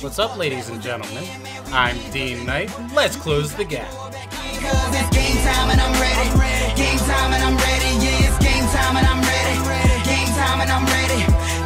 What's up, ladies and gentlemen? I'm D.Knight. Let's close the gap. It's game time and I'm ready. Game time and I'm ready. Yeah, it's game time and I'm ready. Game time and I'm ready.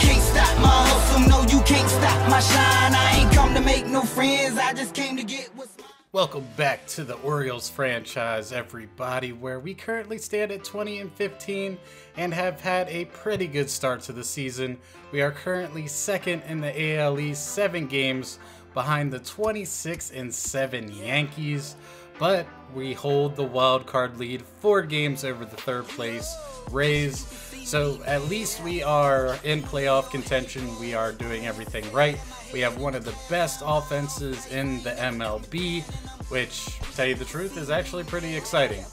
Can't stop my hustle. No, you can't stop my shine. I ain't come to make no friends. I just came to get what's mine. Welcome back to the Orioles franchise, everybody, where we currently stand at 20-15 and have had a pretty good start to the season. We are currently second in the AL East, 7 games behind the 26-7 Yankees, but we hold the wild card lead 4 games over the third place Rays. So at least we are in playoff contention. We are doing everything right. We have one of the best offenses in the MLB, which, to tell you the truth, is actually pretty exciting.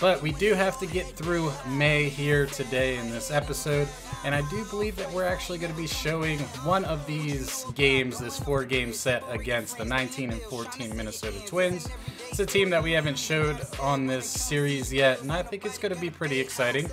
But we do have to get through May here today in this episode, and I do believe that we're actually going to be showing one of these games, this 4-game set against the 19-14 Minnesota Twins. It's a team that we haven't showed on this series yet, and I think it's going to be pretty exciting.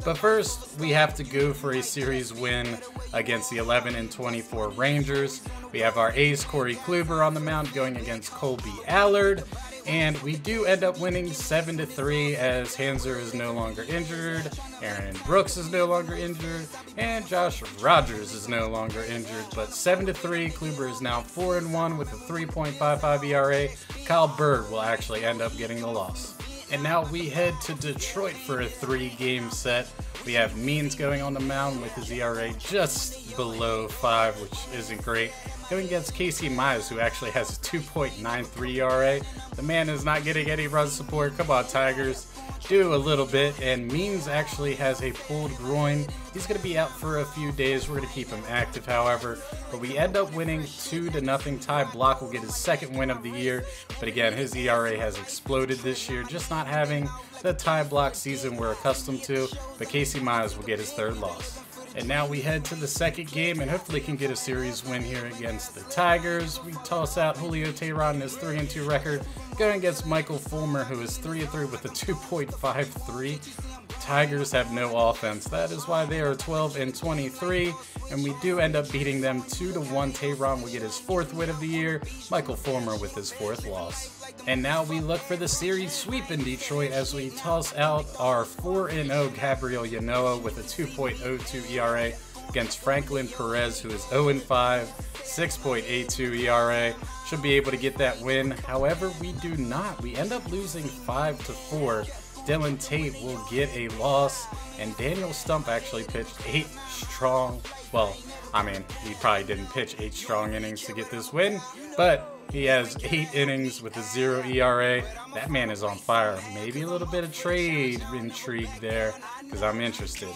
But first, we have to go for a series win against the 11-24 Rangers. We have our ace, Corey Kluber, on the mound going against Colby Allard. And we do end up winning 7-3 as Hanser is no longer injured, Aaron Brooks is no longer injured, and Josh Rogers is no longer injured. But 7-3, Kluber is now 4-1 with a 3.55 ERA. Kyle Bird will actually end up getting the loss. And now we head to Detroit for a 3-game set. We have Means going on the mound with his ERA just below 5, which isn't great. Going against Casey Mize, who actually has a 2.93 ERA. The man is not getting any run support. Come on, Tigers. Do a little bit. And Means actually has a pulled groin. He's going to be out for a few days. We're going to keep him active, however. But we end up winning 2-0. Ty Block will get his 2nd win of the year. But again, his ERA has exploded this year, just not having the Ty Block season we're accustomed to. But Casey Mize will get his 3rd loss. And now we head to the 2nd game and hopefully can get a series win here against the Tigers. We toss out Julio Teheran and his 3-2 record, going against Michael Fulmer, who is 3-3 with a 2.53. Tigers have no offense. That is why they are 12-23, and we do end up beating them 2-1. Teheran will get his 4th win of the year, Michael Fulmer with his 4th loss. And now we look for the series sweep in Detroit as we toss out our 4-0 Gabriel Yanoa with a 2.02 ERA against Franklin Perez, who is 0-5, 6.82 ERA. Should be able to get that win. However, we do not. We end up losing 5-4. Dylan Tate will get a loss, and Daniel Stump actually pitched 8 strong, well, I mean, he probably didn't pitch 8 strong innings to get this win, but he has 8 innings with a 0 ERA. That man is on fire. Maybe a little bit of trade intrigue there, because I'm interested.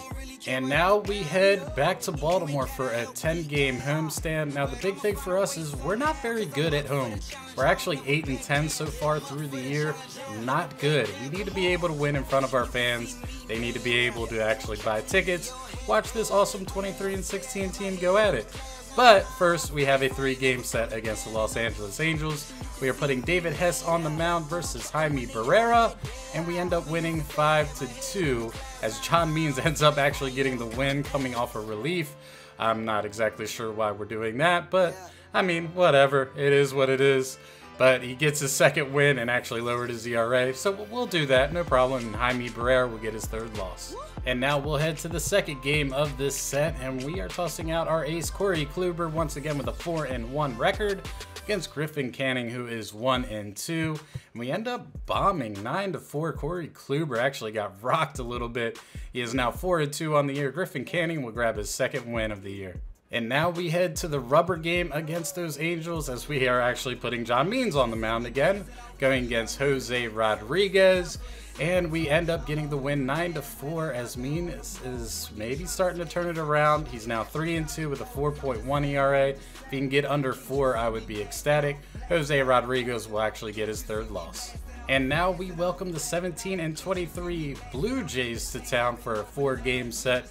And now we head back to Baltimore for a 10-game homestand. Now the big thing for us is we're not very good at home. We're actually 8-10 so far through the year. Not good. We need to be able to win in front of our fans. They need to be able to actually buy tickets, watch this awesome 23-16 team go at it. But first, we have a 3-game set against the Los Angeles Angels. We are putting David Hess on the mound versus Jaime Barrera, and we end up winning 5-2 as John Means ends up actually getting the win coming off a relief. I'm not exactly sure why we're doing that, but I mean, whatever. It is what it is. But he gets his 2nd win and actually lowered his ERA, so we'll do that, no problem. And Jaime Barrera will get his 3rd loss. And now we'll head to the 2nd game of this set, and we are tossing out our ace, Corey Kluber, once again with a 4-1 record against Griffin Canning, who is 1-2. And we end up bombing 9-4. Corey Kluber actually got rocked a little bit. He is now 4-2 on the year. Griffin Canning will grab his 2nd win of the year. And now we head to the rubber game against those Angels as we are actually putting John Means on the mound again, going against Jose Rodriguez. And we end up getting the win 9-4 as Means is maybe starting to turn it around. He's now 3-2 with a 4.1 ERA. If he can get under 4, I would be ecstatic. Jose Rodriguez will actually get his 3rd loss. And now we welcome the 17-23 Blue Jays to town for a 4-game set.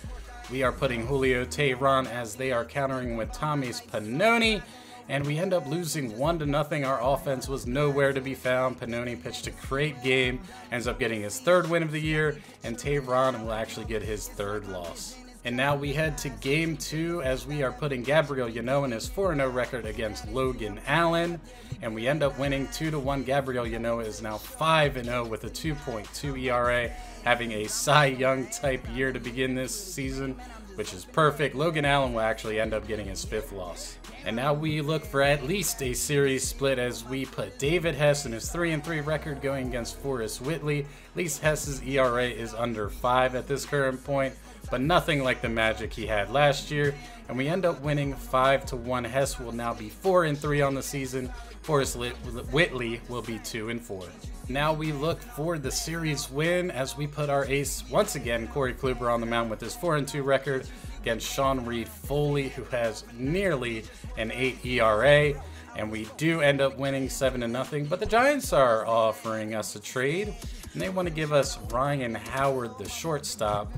We are putting Julio Teheran as they are countering with Tommy's Pannone. And we end up losing 1-0. Our offense was nowhere to be found. Pannone pitched a great game, ends up getting his 3rd win of the year, and Teheran will actually get his 3rd loss. And now we head to game 2 as we are putting Gabriel Yano in his 4-0 record against Logan Allen. And we end up winning 2-1. Gabriel Yano is now 5-0 with a 2.2 ERA, having a Cy Young type year to begin this season, which is perfect. Logan Allen will actually end up getting his 5th loss. And now we look for at least a series split as we put David Hess in his 3-3 record going against Forrest Whitley. At least Hess's ERA is under 5 at this current point, but nothing like the magic he had last year. And we end up winning 5-1. Hess will now be 4-3 on the season. Forrest Whitley will be 2-4. Now we look for the series win as we put our ace once again, Corey Kluber, on the mound with his 4-2 record against Sean Reed Foley, who has nearly an 8 ERA. And we do end up winning 7-0, but the Giants are offering us a trade, and they want to give us Ryan Howard, the shortstop,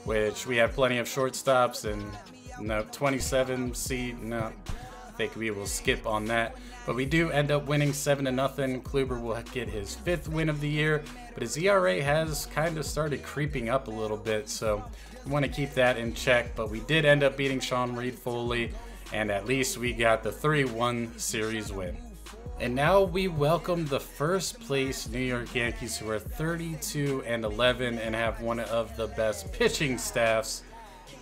which we have plenty of shortstops, and no, 27C, no, I think we will skip on that. But we do end up winning 7-0. Kluber will get his 5th win of the year, but his ERA has kind of started creeping up a little bit, so we want to keep that in check. But we did end up beating Sean Reed Foley, and at least we got the 3-1 series win. And now we welcome the first place New York Yankees, who are 32-11 and have one of the best pitching staffs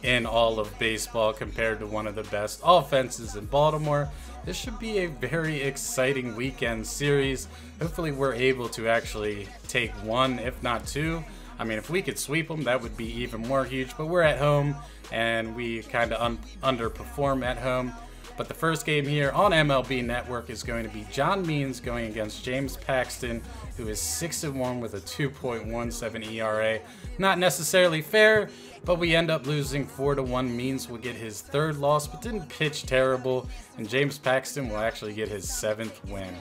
in all of baseball compared to one of the best offenses in Baltimore. This should be a very exciting weekend series. Hopefully we're able to actually take 1, if not 2. I mean, if we could sweep them, that would be even more huge, but we're at home and we kind of underperform at home. But the first game here on MLB Network is going to be John Means going against James Paxton, who is 6-1 with a 2.17 ERA. Not necessarily fair, but we end up losing 4-1. Means will get his 3rd loss, but didn't pitch terrible, and James Paxton will actually get his 7th win.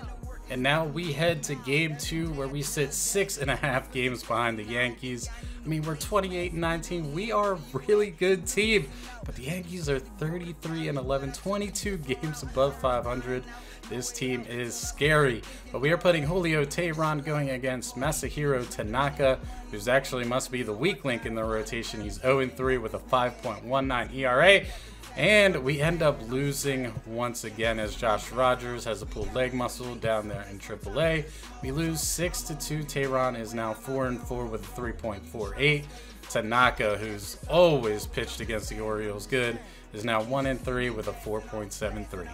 And now we head to game 2, where we sit 6.5 games behind the Yankees. I mean, we're 28-19. We are a really good team, but the Yankees are 33-11, 22 games above 500. This team is scary, but we are putting Julio Teheran going against Masahiro Tanaka, who's actually must be the weak link in the rotation. He's 0-3 with a 5.19 ERA. And we end up losing once again as Josh Rogers has a pulled leg muscle down there in AAA. We lose 6-2. Teheran is now 4-4 with a 3.48. Tanaka, who's always pitched against the Orioles good, is now 1-3 with a 4.73.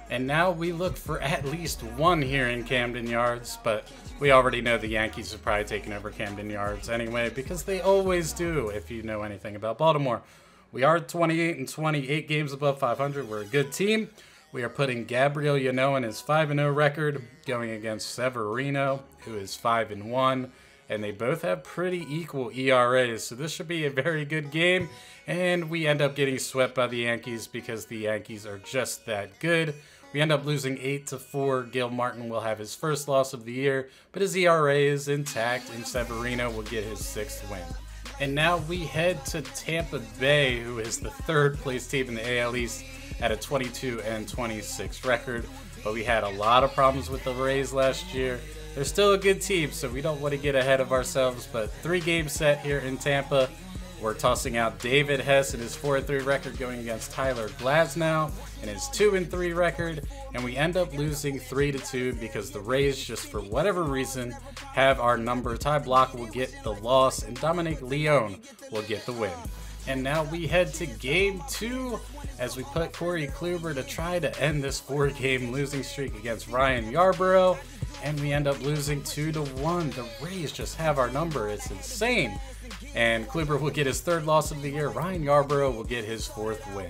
And now we look for at least 1 here in Camden Yards, but we already know the Yankees have probably taken over Camden Yards anyway, because they always do if you know anything about Baltimore. We are 28-20, 8 games above 500. We're a good team. We are putting Gabriel Yano in his 5-0 record going against Severino, who is 5-1. And they both have pretty equal ERAs, so this should be a very good game. And we end up getting swept by the Yankees because the Yankees are just that good. We end up losing 8-4. Gil Martin will have his 1st loss of the year, but his ERA is intact, and Severino will get his 6th win. And now we head to Tampa Bay, who is the 3rd place team in the AL East at a 22-26 record. But we had a lot of problems with the Rays last year. They're still a good team, so we don't want to get ahead of ourselves. But 3 game set here in Tampa. We're tossing out David Hess in his 4-3 record going against Tyler Glasnow in his 2-3 record. And we end up losing 3-2 because the Rays, just for whatever reason, have our number. Ty Block will get the loss and Dominic Leone will get the win. And now we head to game 2 as we put Corey Kluber to try to end this 4-game losing streak against Ryan Yarbrough. And we end up losing 2-1. The Rays just have our number. It's insane. And Kluber will get his 3rd loss of the year. Ryan Yarbrough will get his 4th win.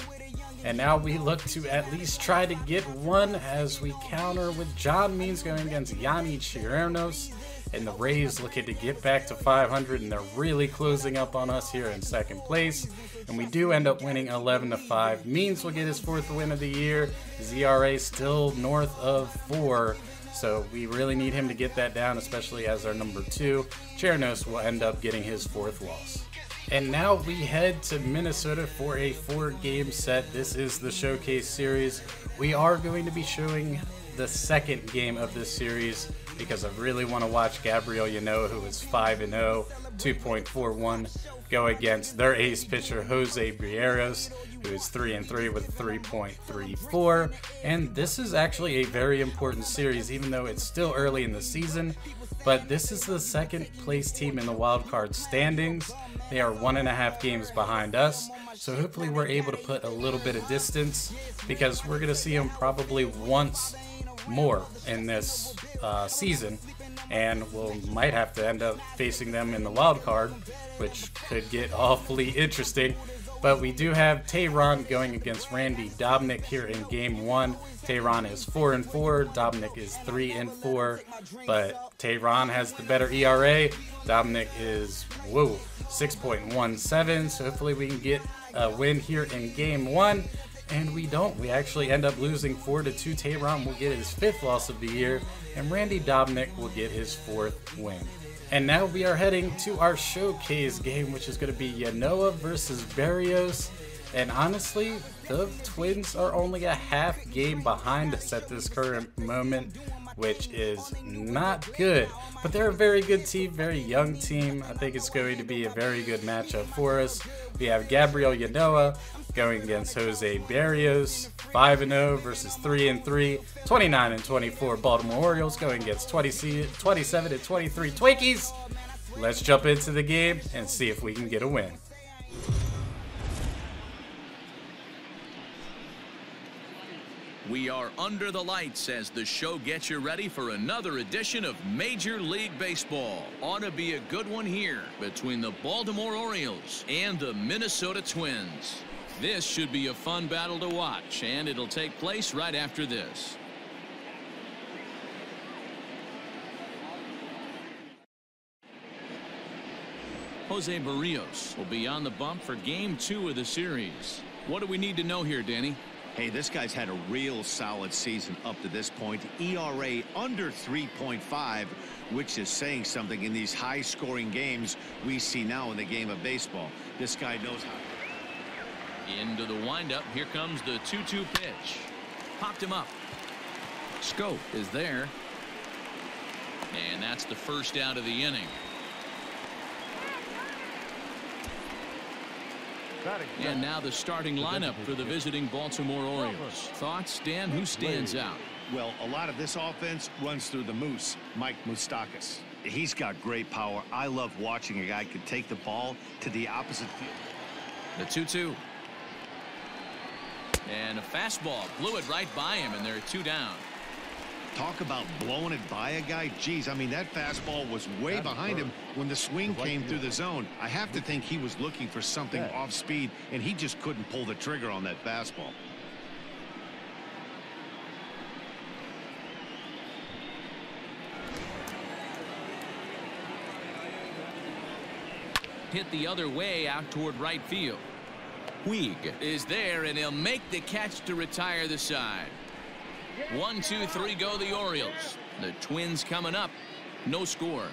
And now we look to at least try to get 1 as we counter with John Means going against Yanni Chirinos. And the Rays looking to get back to 500, and they're really closing up on us here in 2nd place. And we do end up winning 11-5. Means will get his 4th win of the year. His ERA still north of 4. So we really need him to get that down, especially as our number 2. Chirinos will end up getting his 4th loss. And now we head to Minnesota for a 4-game set. This is the Showcase Series. We are going to be showing the second game of this series because I really want to watch Gabriel Ynoa, who is 5-0, 2.41, go against their ace pitcher Jose Brieros, who is 3-3 with 3.34. And this is actually a very important series, even though it's still early in the season. But this is the second place team in the wild card standings. They are 1.5 games behind us, so hopefully we're able to put a little bit of distance, because we're going to see them probably once more in this season, and might have to end up facing them in the wild card, which could get awfully interesting. But we do have Tehran going against Randy Dobnak here in game 1. Tehran is 4-4, Dobnak is 3-4, but Tehran has the better ERA. Dobnak is 6.17, so hopefully we can get a win here in game 1. And we don't. We actually end up losing 4-2. Tehran will get his 5th loss of the year, and Randy Dobnak will get his 4th win. And now we are heading to our showcase game, which is going to be Ynoa versus Berrios. And honestly, the Twins are only a half game behind us at this current moment, which is not good. But they're a very good team, very young team. I think it's going to be a very good matchup for us. We have Gabriel Ynoa going against Jose Berrios, 5-0 versus 3-3, 29-24 Baltimore Orioles going against 27-23 Twinkies. Let's jump into the game and see if we can get a win. We are under the lights as the show gets you ready for another edition of Major League Baseball. Ought to be a good one here between the Baltimore Orioles and the Minnesota Twins. This should be a fun battle to watch, and it'll take place right after this. Jose Berrios will be on the bump for game 2 of the series. What do we need to know here, Danny? Hey, this guy's had a real solid season up to this point. ERA under 3.5, which is saying something in these high-scoring games we see now in the game of baseball. This guy knows how. Into the windup. Here comes the 2-2 pitch. Popped him up. Scope is there. And that's the first out of the inning. And now the starting lineup for the visiting Baltimore Orioles. Thoughts, Dan? Who stands out? Well, a lot of this offense runs through the Moose, Mike Moustakas. He's got great power. I love watching a guy could take the ball to the opposite field. The 2-2. And a fastball blew it right by him, and they're 2 down. Talk about blowing it by a guy. Geez, I mean, that fastball was way behind him when the swing came through the zone. I have to think he was looking for something off speed, and he just couldn't pull the trigger on that fastball. Hit the other way out toward right field. Puig is there, and he'll make the catch to retire the side. 1, 2, 3 go the Orioles. The Twins coming up. No score.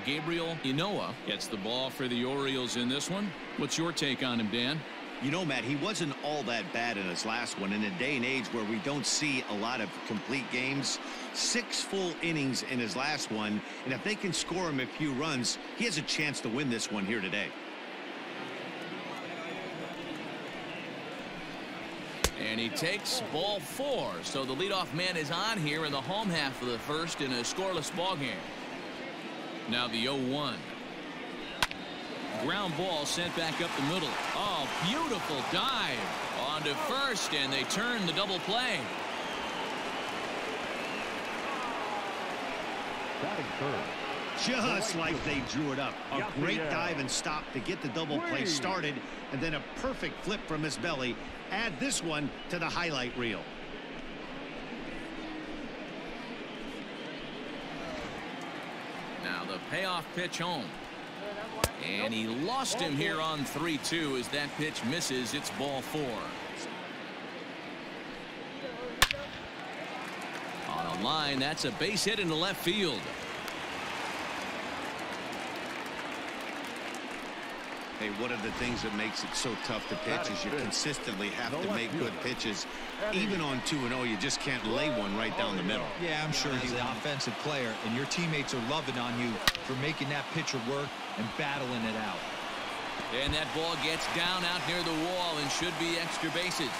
Gabriel Ynoa gets the ball for the Orioles in this one. What's your take on him, Dan? You know, Matt, he wasn't all that bad in his last one. In a day and age where we don't see a lot of complete games, 6 full innings in his last one, and if they can score him a few runs, he has a chance to win this one here today. And he takes ball 4, so the leadoff man is on here in the home half of the first in a scoreless ball game. Now the 0-1. Ground ball sent back up the middle. Oh, beautiful dive on to first, and they turn the double play. Just like they drew it up. A great dive and stop to get the double play started, and then a perfect flip from his belly. Add this one to the highlight reel. Now the payoff pitch home. And he lost him here on 3-2 as that pitch misses. It's ball 4. On a line, that's a base hit into left field. Hey, one of the things that makes it so tough to pitch is you consistently have to make good pitches. Even on 2-0, you just can't lay one right down the middle. Yeah, I'm sure he's an offensive player, and your teammates are loving on you for making that pitcher work and battling it out. And that ball gets down out near the wall and should be extra bases.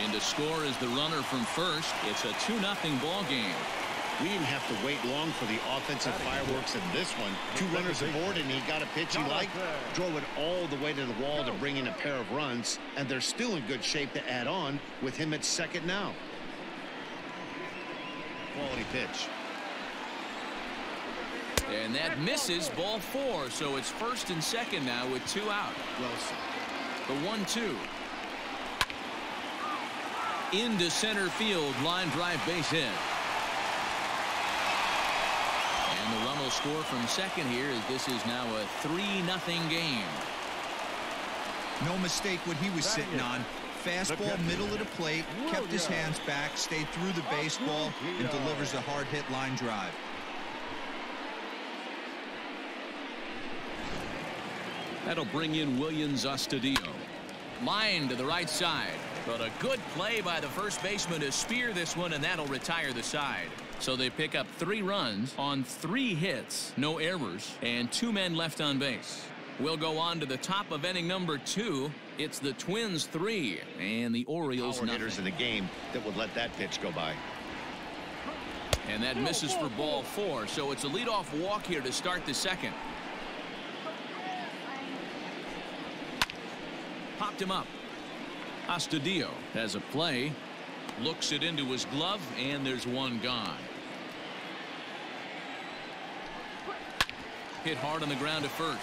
And to score is the runner from first. It's a 2-0 ball game. We didn't have to wait long for the offensive fireworks in this one. 2 runners aboard, and he got a pitch he liked, drove it all the way to the wall to bring in a pair of runs, and they're still in good shape to add on with him at second now. Quality pitch. And that misses, ball 4, so it's first and second now with 2 out. The 1-2. Into center field, line drive base hit. And the run will score from second here as this is now a 3-0 game. No mistake what he was sitting on. Fastball, middle of the plate, kept his hands back, stayed through the baseball, and delivers a hard hit line drive. That'll bring in Williams Astudillo. Line to the right side. But a good play by the first baseman to spear this one, and that'll retire the side. So they pick up 3 runs on 3 hits, no errors, and 2 men left on base. We'll go on to the top of inning number 2. It's the Twins 3 and the Orioles nothing. Hitters in the game that would let that pitch go by. And that misses for ball 4, so it's a leadoff walk here to start the second. Popped him up. Astudillo has a play, looks it into his glove, and there's one gone. Hit hard on the ground to first.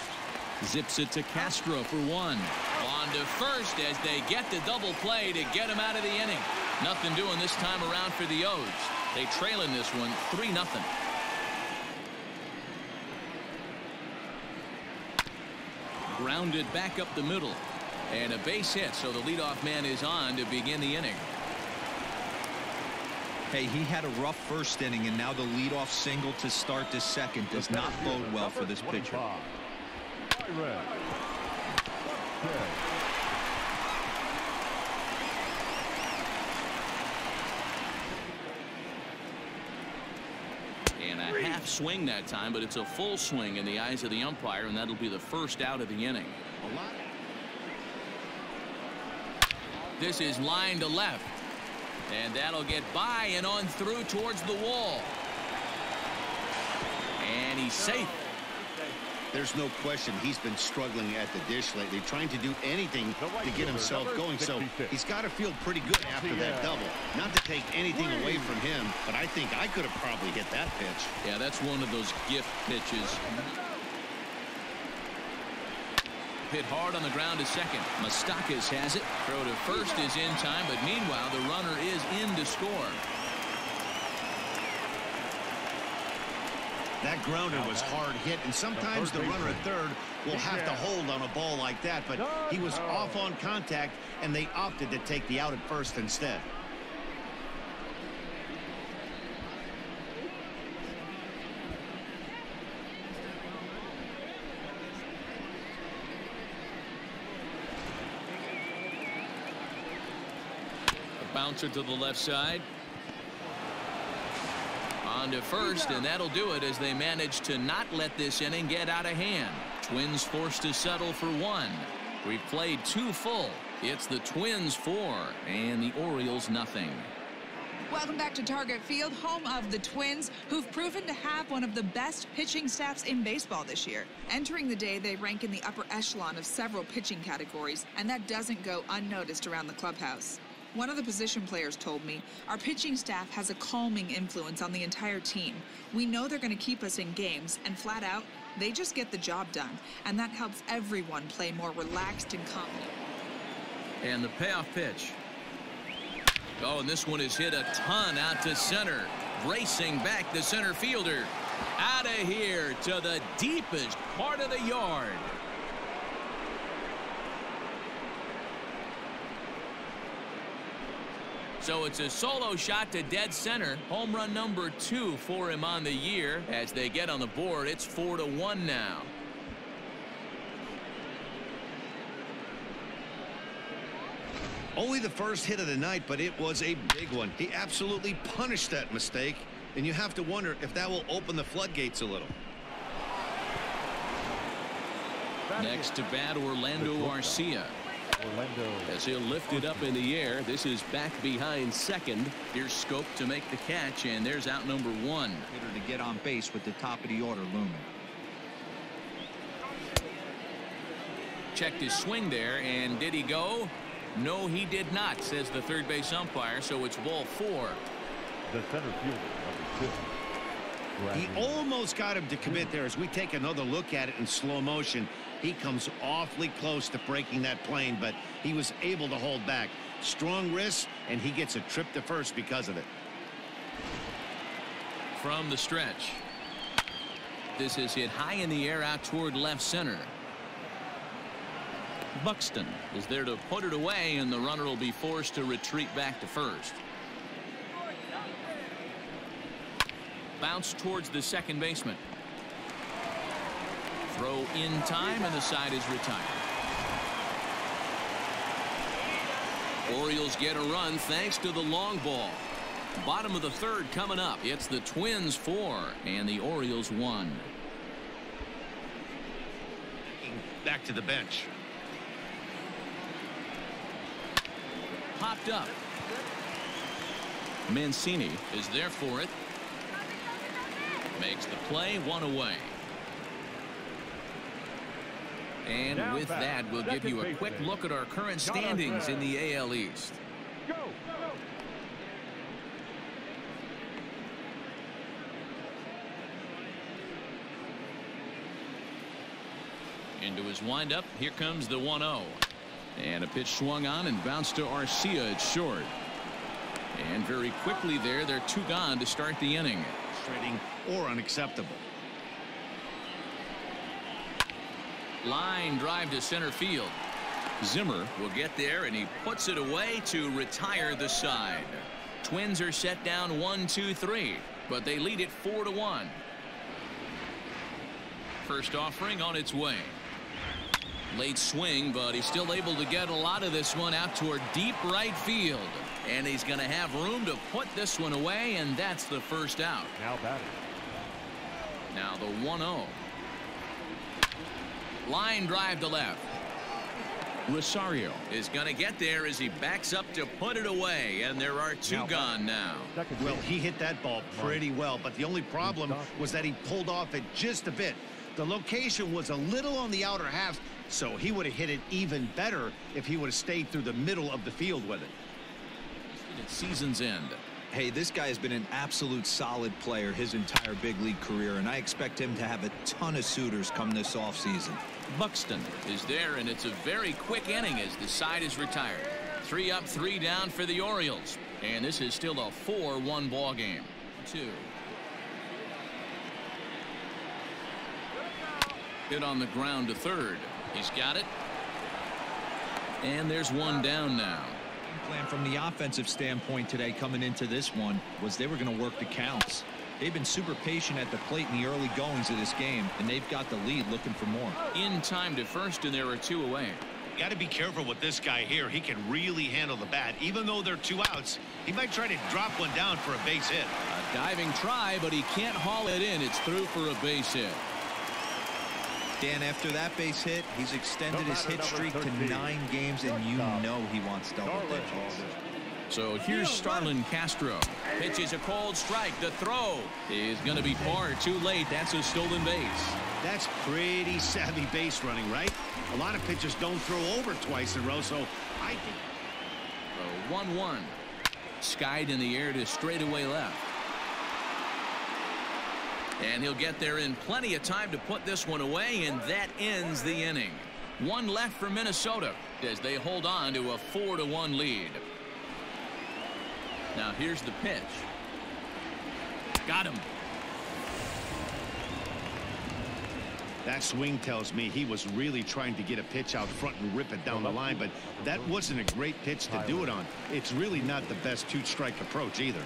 Zips it to Castro for 1. On to first as they get the double play to get him out of the inning. Nothing doing this time around for the O's. They trail in this one 3-0. Grounded back up the middle. And a base hit, so the leadoff man is on to begin the inning. Hey, he had a rough first inning, and now the leadoff single to start the second does not bode well for this pitcher. And a half swing that time, but it's a full swing in the eyes of the umpire, and that'll be the first out of the inning. This is line to left. And that'll get by and on through towards the wall. And he's safe. There's no question he's been struggling at the dish lately, trying to do anything to get himself going. So he's got to feel pretty good after that double. Not to take anything away from him, but I think I could have probably hit that pitch. Yeah, that's one of those gift pitches. Hit hard on the ground to second. Moustakas has it. Throw to first is in time, but meanwhile the runner is in to score. That grounder was hard hit, and sometimes the runner at third will have to hold on a ball like that, but he was off on contact, and they opted to take the out at first instead. Bouncer to the left side. On to first, and that'll do it as they manage to not let this inning get out of hand. Twins forced to settle for 1. We've played 2 full. It's the Twins 4 and the Orioles nothing. Welcome back to Target Field, home of the Twins, who've proven to have one of the best pitching staffs in baseball this year. Entering the day, they rank in the upper echelon of several pitching categories, and that doesn't go unnoticed around the clubhouse. One of the position players told me, our pitching staff has a calming influence on the entire team. We know they're going to keep us in games, and flat out, they just get the job done. And that helps everyone play more relaxed and confident. And the payoff pitch. Oh, and this one is hit a ton out to center. Racing back the center fielder. Out of here to the deepest part of the yard. So it's a solo shot to dead center. Home run number 2 for him on the year. As they get on the board, it's 4-1 now. Only the first hit of the night, but it was a big one. He absolutely punished that mistake, and you have to wonder if that will open the floodgates a little. Next to bat, Orlando Arcia. As he'll lift it up in the air. This is back behind second. Here's Scope to make the catch, and there's out number 1. Hitter to get on base with the top of the order looming. Checked his swing there, and did he go? No, he did not, says the third base umpire, so it's ball 4. The center fielder, number 6. He almost got him to commit there. As we take another look at it in slow motion, he comes awfully close to breaking that plane, but he was able to hold back. Strong wrist, and he gets a trip to first because of it. From the stretch. This is hit high in the air out toward left center. Buxton is there to put it away, and the runner will be forced to retreat back to first. Bounce towards the second baseman. Throw in time, and the side is retired. Orioles get a run thanks to the long ball. Bottom of the third coming up. It's the Twins 4 and the Orioles 1. Back to the bench. Popped up. Mancini is there for it. Makes the play, 1 away. And now with that, we'll give you a quick look at our current standings in the AL East. Go. Into his windup. Here comes the 1-0. And a pitch swung on and bounced to Arcia. It's short. And very quickly there, they're 2 gone to start the inning. Frustrating or unacceptable. Line drive to center field. Zimmer will get there, and he puts it away to retire the side. Twins are set down 1-2-3, but they lead it 4-1. First offering on its way. Late swing, but he's still able to get a lot of this one out toward deep right field. And he's going to have room to put this one away, and that's the first out. Now batting. Now the 1-0. Line drive to left. Rosario is going to get there as he backs up to put it away, and there are 2 gone now. Well, he hit that ball pretty well, but the only problem was that he pulled off it just a bit. The location was a little on the outer half, so he would have hit it even better if he would have stayed through the middle of the field with it. At season's end. Hey, this guy has been an absolute solid player his entire big league career, and I expect him to have a ton of suitors come this offseason. Buxton is there, and it's a very quick inning as the side is retired. 3 up, 3 down for the Orioles, and this is still a 4-1 ball game. 2. Hit on the ground to third. He's got it, and there's 1 down now. Plan from the offensive standpoint today coming into this one was they were going to work the counts. They've been super patient at the plate in the early goings of this game, and they've got the lead looking for more. In time to first, and there are 2 away. Got to be careful with this guy here. He can really handle the bat. Even though they're 2 outs, he might try to drop one down for a base hit. A diving try, but he can't haul it in. It's through for a base hit. Dan, after that base hit, he's extended his hit streak to 9 games, and you know he wants double digits. So here's Starlin Castro. Pitches a cold strike. The throw is going to be far too late. That's a stolen base. That's pretty savvy base running, right? A lot of pitchers don't throw over twice in a row, so I think. 1-1. Skied in the air to straightaway left. And he'll get there in plenty of time to put this one away, and that ends the inning. 1 left for Minnesota as they hold on to a 4-1 lead. Now here's the pitch. Got him. That swing tells me he was really trying to get a pitch out front and rip it down the line, but that wasn't a great pitch to do it on. It's really not the best 2-strike approach either.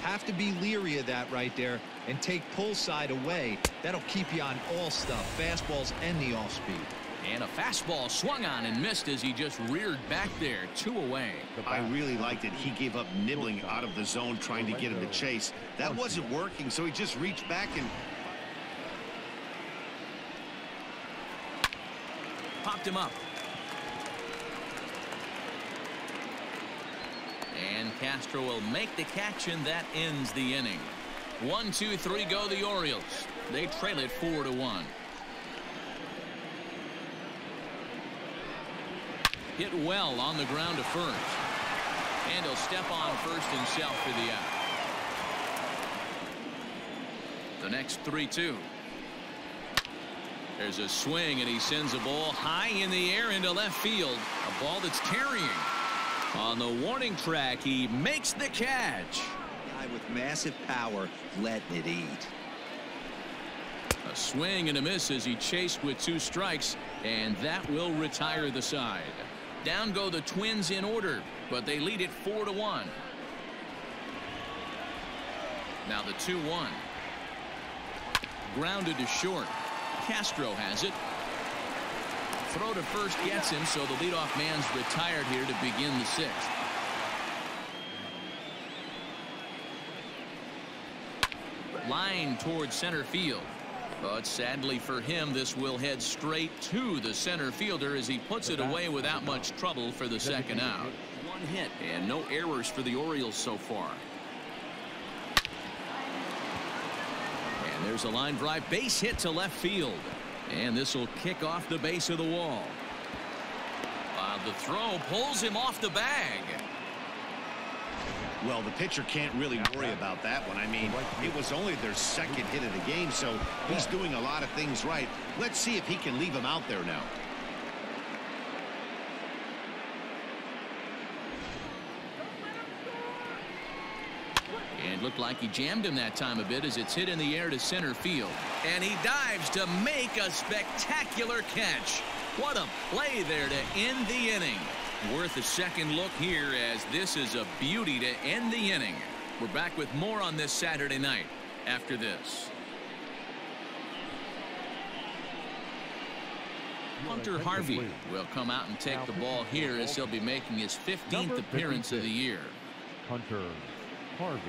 Have to be leery of that right there and take pull side away. That'll keep you on all stuff, fastballs and the off speed. And a fastball swung on and missed as he just reared back there. 2 away. I really liked it. He gave up nibbling out of the zone trying to get him to chase. That wasn't working, so he just reached back and popped him up. And Castro will make the catch, and that ends the inning. 1, 2, 3 go the Orioles. They trail it 4-1. Hit well on the ground to first. And he'll step on first himself for the out. The next 3-2. There's a swing, and he sends a ball high in the air into left field. A ball that's carrying. On the warning track, he makes the catch. Guy with massive power, letting it eat. A swing and a miss as he chased with 2 strikes, and that will retire the side. Down go the Twins in order, but they lead it 4-1. Now the 2-1. Grounded to short. Castro has it. Throw to first gets him, so the leadoff man's retired here to begin the 6th. Line towards center field. But sadly for him, this will head straight to the center fielder as he puts it away without much trouble for the second out. 1 hit and no errors for the Orioles so far. And there's a line drive, base hit to left field. And this will kick off the base of the wall. The throw pulls him off the bag. well, the pitcher can't really worry about that one. I mean, it was only their 2nd hit of the game, so he's doing a lot of things right. Let's see if he can leave him out there now. And looked like he jammed him that time a bit as it's hit in the air to center field. And he dives to make a spectacular catch. What a play there to end the inning. Worth a second look here, as this is a beauty to end the inning. We're back with more on this Saturday night after this. Hunter Harvey will come out and take the ball here as he'll be making his 15th appearance of the year. Hunter Harvey.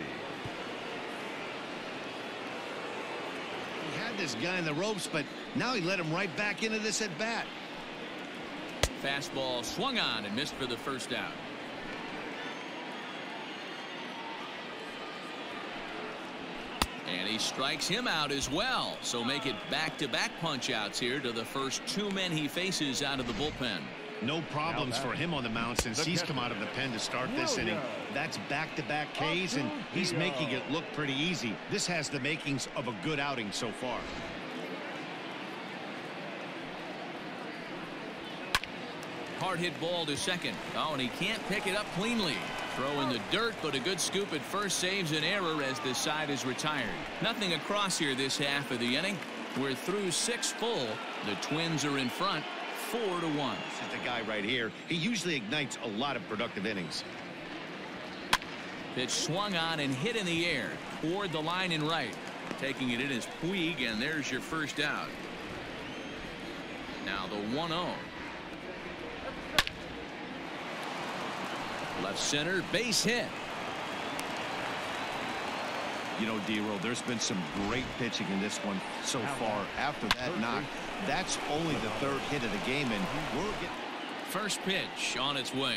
He had this guy in the ropes, but now he let him right back into this at bat. Fastball swung on and missed for the first out. And he strikes him out as well. So make it back-to-back punch-outs here to the first 2 men he faces out of the bullpen. No problems for him on the mound since he's come out of the pen to start this inning. That's back-to-back Ks, and he's making it look pretty easy. This has the makings of a good outing so far. Hard hit ball to second. Oh, and he can't pick it up cleanly. Throw in the dirt, but a good scoop at first saves an error as this side is retired. Nothing across here this half of the inning. We're through 6 full. The Twins are in front 4-1. This is the guy right here. He usually ignites a lot of productive innings. Pitch swung on and hit in the air toward the line and right. Taking it in is Puig, and there's your first out. Now the 1-0. Left center, base hit. You know, D-Roll, there's been some great pitching in this one so far. After that knock, that's only the 3rd hit of the game, and we're getting... First pitch on its way.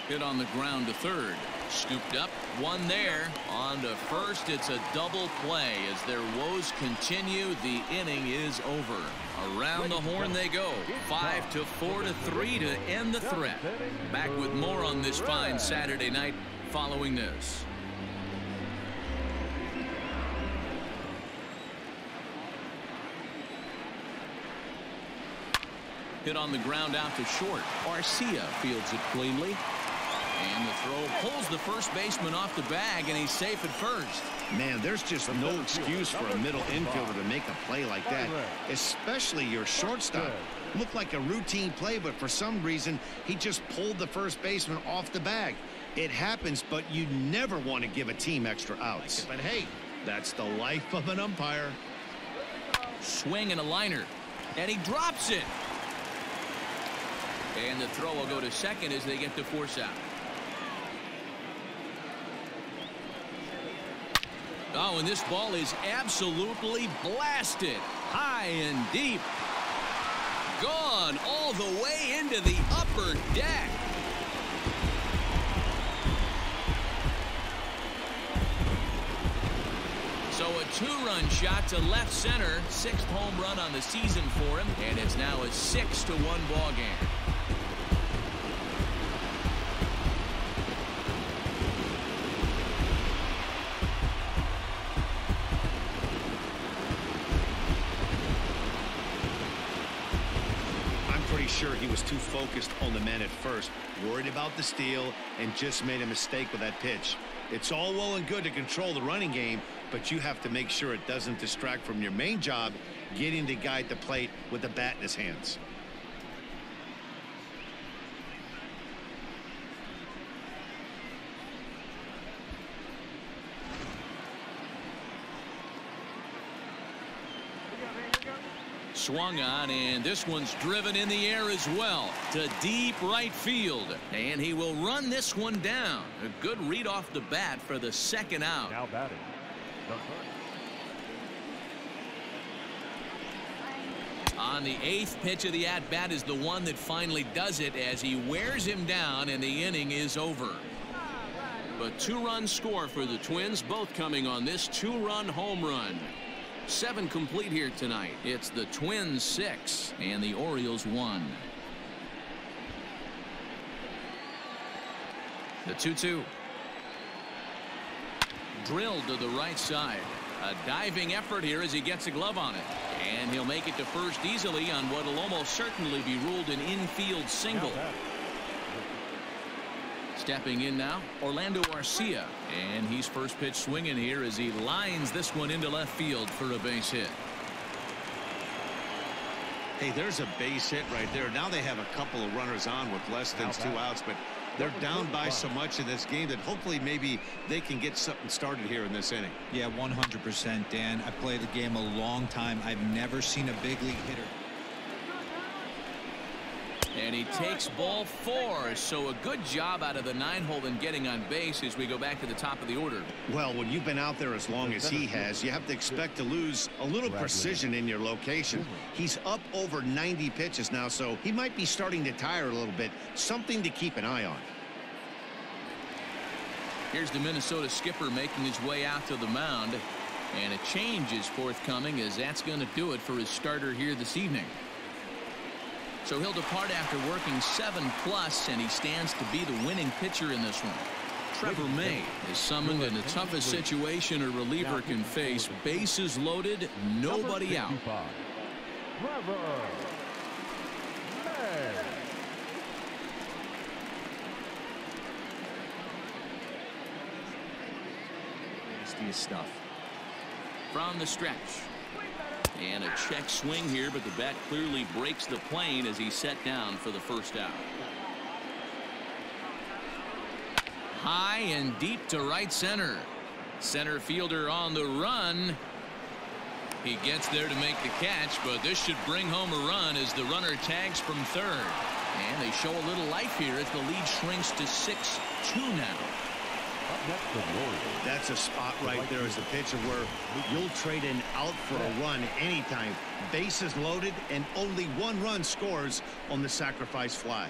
Hit on the ground to third. Scooped up, one there. On to first, it's a double play. As their woes continue, the inning is over. Around the horn they go. 5-4-3 to end the threat. Back with more on this fine Saturday night following this. Hit on the ground out to short. Arcia fields it cleanly. And the throw pulls the first baseman off the bag, and he's safe at first. Man, there's just no excuse for a middle infielder to make a play like that, especially your shortstop. Looked like a routine play, but for some reason, he just pulled the first baseman off the bag. It happens, but you never want to give a team extra outs. But hey, that's the life of an umpire. Swing and a liner, and he drops it. And the throw will go to second as they get the force out. Oh, and this ball is absolutely blasted. High and deep. Gone all the way into the upper deck. So a two-run shot to left center. 6th home run on the season for him. And it's now a 6-1 ball game. Sure, he was too focused on the man at first, worried about the steal, and just made a mistake with that pitch. It's all well and good to control the running game, but you have to make sure it doesn't distract from your main job, getting the guy at the plate with the bat in his hands. Swung on, and this one's driven in the air as well to deep right field, and he will run this one down. A good read off the bat for the second out. Now batting. On the 8th pitch of the at-bat is the one that finally does it as he wears him down, and the inning is over. A 2-run score for the Twins, both coming on this 2-run home run. 7 complete here tonight. It's the Twins 6 and the Orioles 1. The 2-2. Drilled to the right side. A diving effort here as he gets a glove on it. And he'll make it to first easily on what will almost certainly be ruled an infield single. Stepping in now, Orlando Arcia, and he's first pitch swinging here as he lines this one into left field for a base hit. Hey, there's a base hit right there. Now they have a couple of runners on with less than 2 outs, but they're down by so much in this game that hopefully maybe they can get something started here in this inning. Yeah, 100%, Dan. I played the game a long time. I've never seen a big league hitter. And he takes ball 4, so a good job out of the 9-hole in getting on base as we go back to the top of the order. Well, when you've been out there as long as he has, you have to expect to lose a little precision in your location. He's up over 90 pitches now, so he might be starting to tire a little bit. Something to keep an eye on. Here's the Minnesota skipper making his way out to the mound, and a change is forthcoming as that's going to do it for his starter here this evening. So he'll depart after working 7+, and he stands to be the winning pitcher in this one. Trevor May is summoned in the toughest situation a reliever can face. Bases loaded, nobody out. Trevor May. Nasty stuff. From the stretch. And a check swing here, but the bat clearly breaks the plane as he's set down for the first out. High and deep to right center. Center fielder on the run. He gets there to make the catch, but this should bring home a run as the runner tags from third. And they show a little life here as the lead shrinks to 6-2 now. That's a spot right there as a pitcher where you'll trade an out for a run anytime. Bases loaded and only 1 run scores on the sacrifice fly.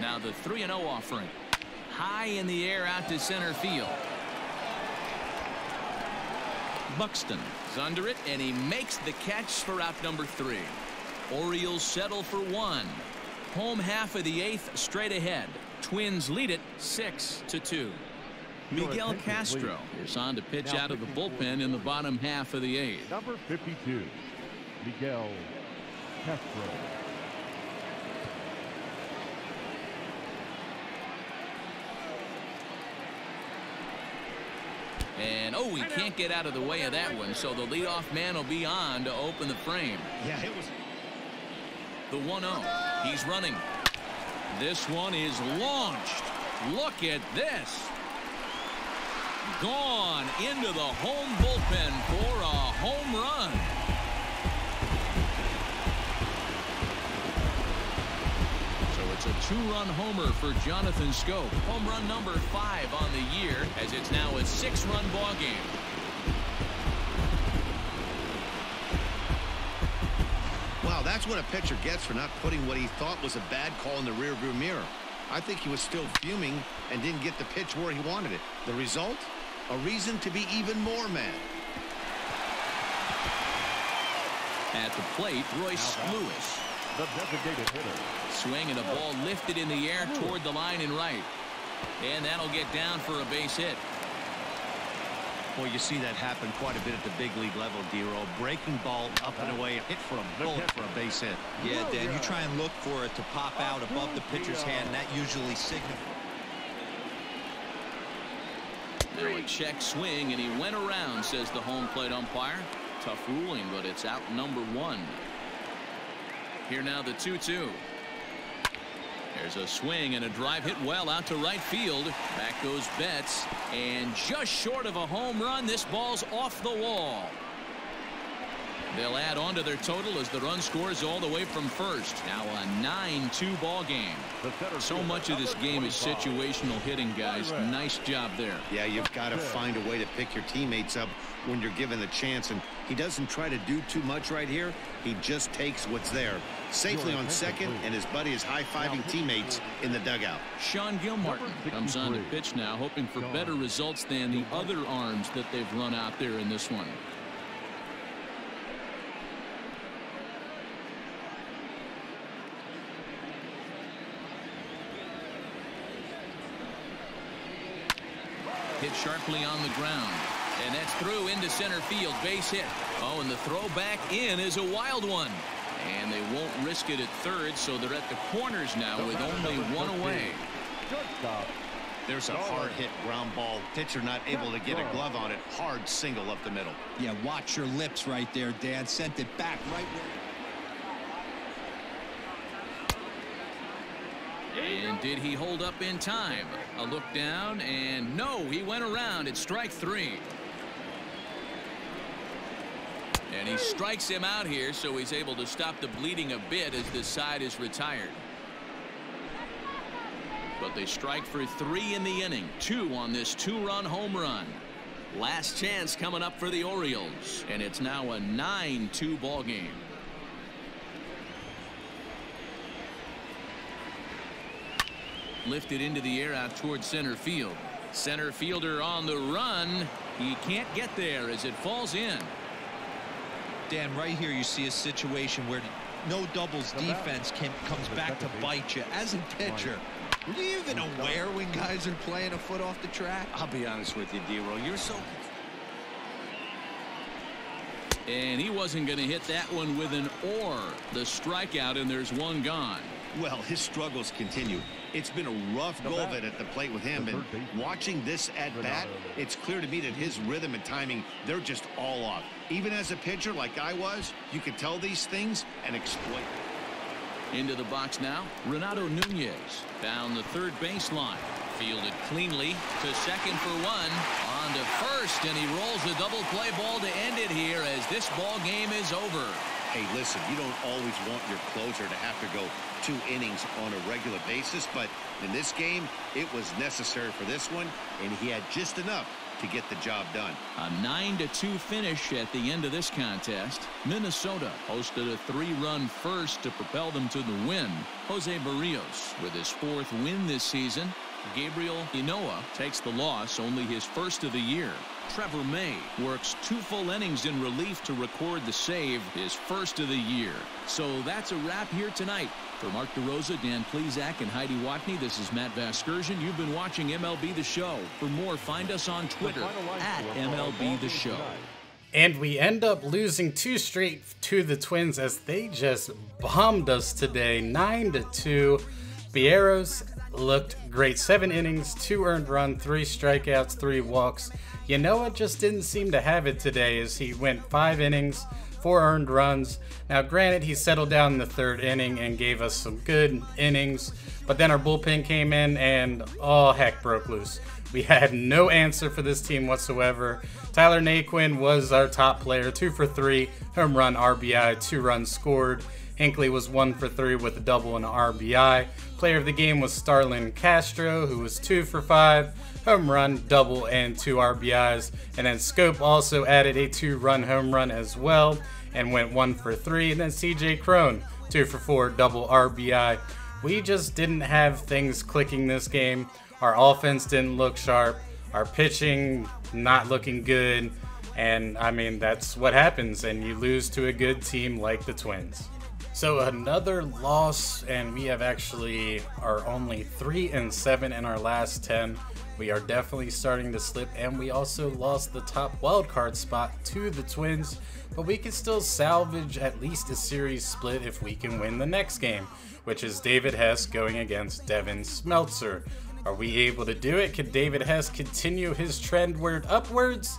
Now the 3-0 offering. High in the air out to center field. Buxton is under it, and he makes the catch for out number 3. Orioles settle for 1. Home half of the 8th straight ahead. Twins lead it 6-2. Miguel Castro is on to pitch out of the bullpen in the bottom half of the 8th. Number 52, Miguel Castro. And oh, he can't get out of the way of that one, so the leadoff man will be on to open the frame. Yeah, it was the 1-0. He's running. This one is launched. Look at this. gone into the home bullpen for a home run. So it's a two-run homer for Jonathan Schoop. Home run number 5 on the year, as it's now a 6-run ball game. Wow, that's what a pitcher gets for not putting what he thought was a bad call in the rearview mirror. I think he was still fuming and didn't get the pitch where he wanted it. The result? A reason to be even more mad. At the plate, Royce Lewis. The designated hitter. Swing and a ball lifted in the air toward the line and right. And that'll get down for a base hit. Well, you see that happen quite a bit at the big league level, D-Roll. Breaking ball up and away, hit for a bullet for a base hit. Yeah, Dan, you try and look for it to pop out above the pitcher's hand. That usually signifies. Now a check swing, and he went around, says the home plate umpire. Tough ruling, but it's out number 1. Here now the 2-2. There's a swing and a drive hit well out to right field. Back goes Betts, and just short of a home run, this ball's off the wall. They'll add on to their total as the run scores all the way from first. Now a 9-2 ball game. So much of this game is situational hitting, guys. Nice job there. Yeah, you've got to find a way to pick your teammates up when you're given the chance, and he doesn't try to do too much right here. He just takes what's there. Safely on second, and his buddy is high-fiving teammates in the dugout. Sean Gilmartin comes on to pitch now, hoping for better results than the other arms that they've run out there in this one. Hit sharply on the ground, and that's through into center field. Base hit. Oh, and the throw back in is a wild one, and they won't risk it at third, so they're at the corners now with only 1 away. There's a hard hit ground ball. Pitcher not able to get a glove on it. Hard single up the middle. Yeah, watch your lips right there, Dan. Sent it back right where. And did he hold up in time? A look down, and no, he went around. It's strike 3. And he strikes him out here, so he's able to stop the bleeding a bit as this side is retired. But they strike for 3 in the inning. 2 on this 2-run home run. Last chance coming up for the Orioles, and it's now a 9-2 ball game. Lifted into the air out towards center field. Center fielder on the run. He can't get there as it falls in. Dan, right here you see a situation where no doubles defense comes back to bite you. As a pitcher, are you even aware when guys are playing a foot off the track? I'll be honest with you, D-Roll. You're so... And he wasn't going to hit that one with an or. The strikeout, and there's 1 gone. Well, his struggles continue. It's been a rough go of it at the plate with him, and watching this at bat, it's clear to me that his rhythm and timing, they're just all off. Even as a pitcher like I was, you could tell these things and exploit. Into the box now, Renato Nunez down the third baseline. Fielded cleanly to second for 1. On to first, and he rolls a double play ball to end it here as this ball game is over. Hey, listen, you don't always want your closer to have to go 2 innings on a regular basis, but in this game, it was necessary for this one, and he had just enough to get the job done. A 9-2 finish at the end of this contest. Minnesota hosted a 3-run first to propel them to the win. Jose Barrios with his 4th win this season. Gabriel Inoa takes the loss, only his 1st of the year. Trevor May works 2 full innings in relief to record the save, his 1st of the year. So that's a wrap here tonight. For Mark DeRosa, Dan Plesac, and Heidi Watney, this is Matt Vasgersian. You've been watching MLB The Show. For more, find us on Twitter at MLB The Show. And we end up losing 2 straight to the Twins as they just bombed us today, 9-2. Bierros looked great. 7 innings, 2 earned runs, 3 strikeouts, 3 walks. Ynoa just didn't seem to have it today as he went 5 innings, 4 earned runs. Now granted, he settled down in the 3rd inning and gave us some good innings, but then our bullpen came in and all heck broke loose. We had no answer for this team whatsoever. Tyler Naquin was our top player, 2 for 3, home run, RBI, 2 runs scored. Hinckley was 1 for 3 with a double and an RBI. Player of the game was Starlin Castro, who was 2 for 5, home run, double, and 2 RBIs. And then Scope also added a 2-run home run as well and went 1 for 3. And then CJ Crone, 2 for 4, double RBI. We just didn't have things clicking this game. Our offense didn't look sharp. Our pitching not looking good. And I mean, that's what happens, and you lose to a good team like the Twins. So another loss, and we have actually are only 3-7 in our last 10. We are definitely starting to slip, and we also lost the top wildcard spot to the Twins, but we can still salvage at least a series split if we can win the next game, which is David Hess going against Devin Smeltzer. Are we able to do it? Can David Hess continue his trend upwards?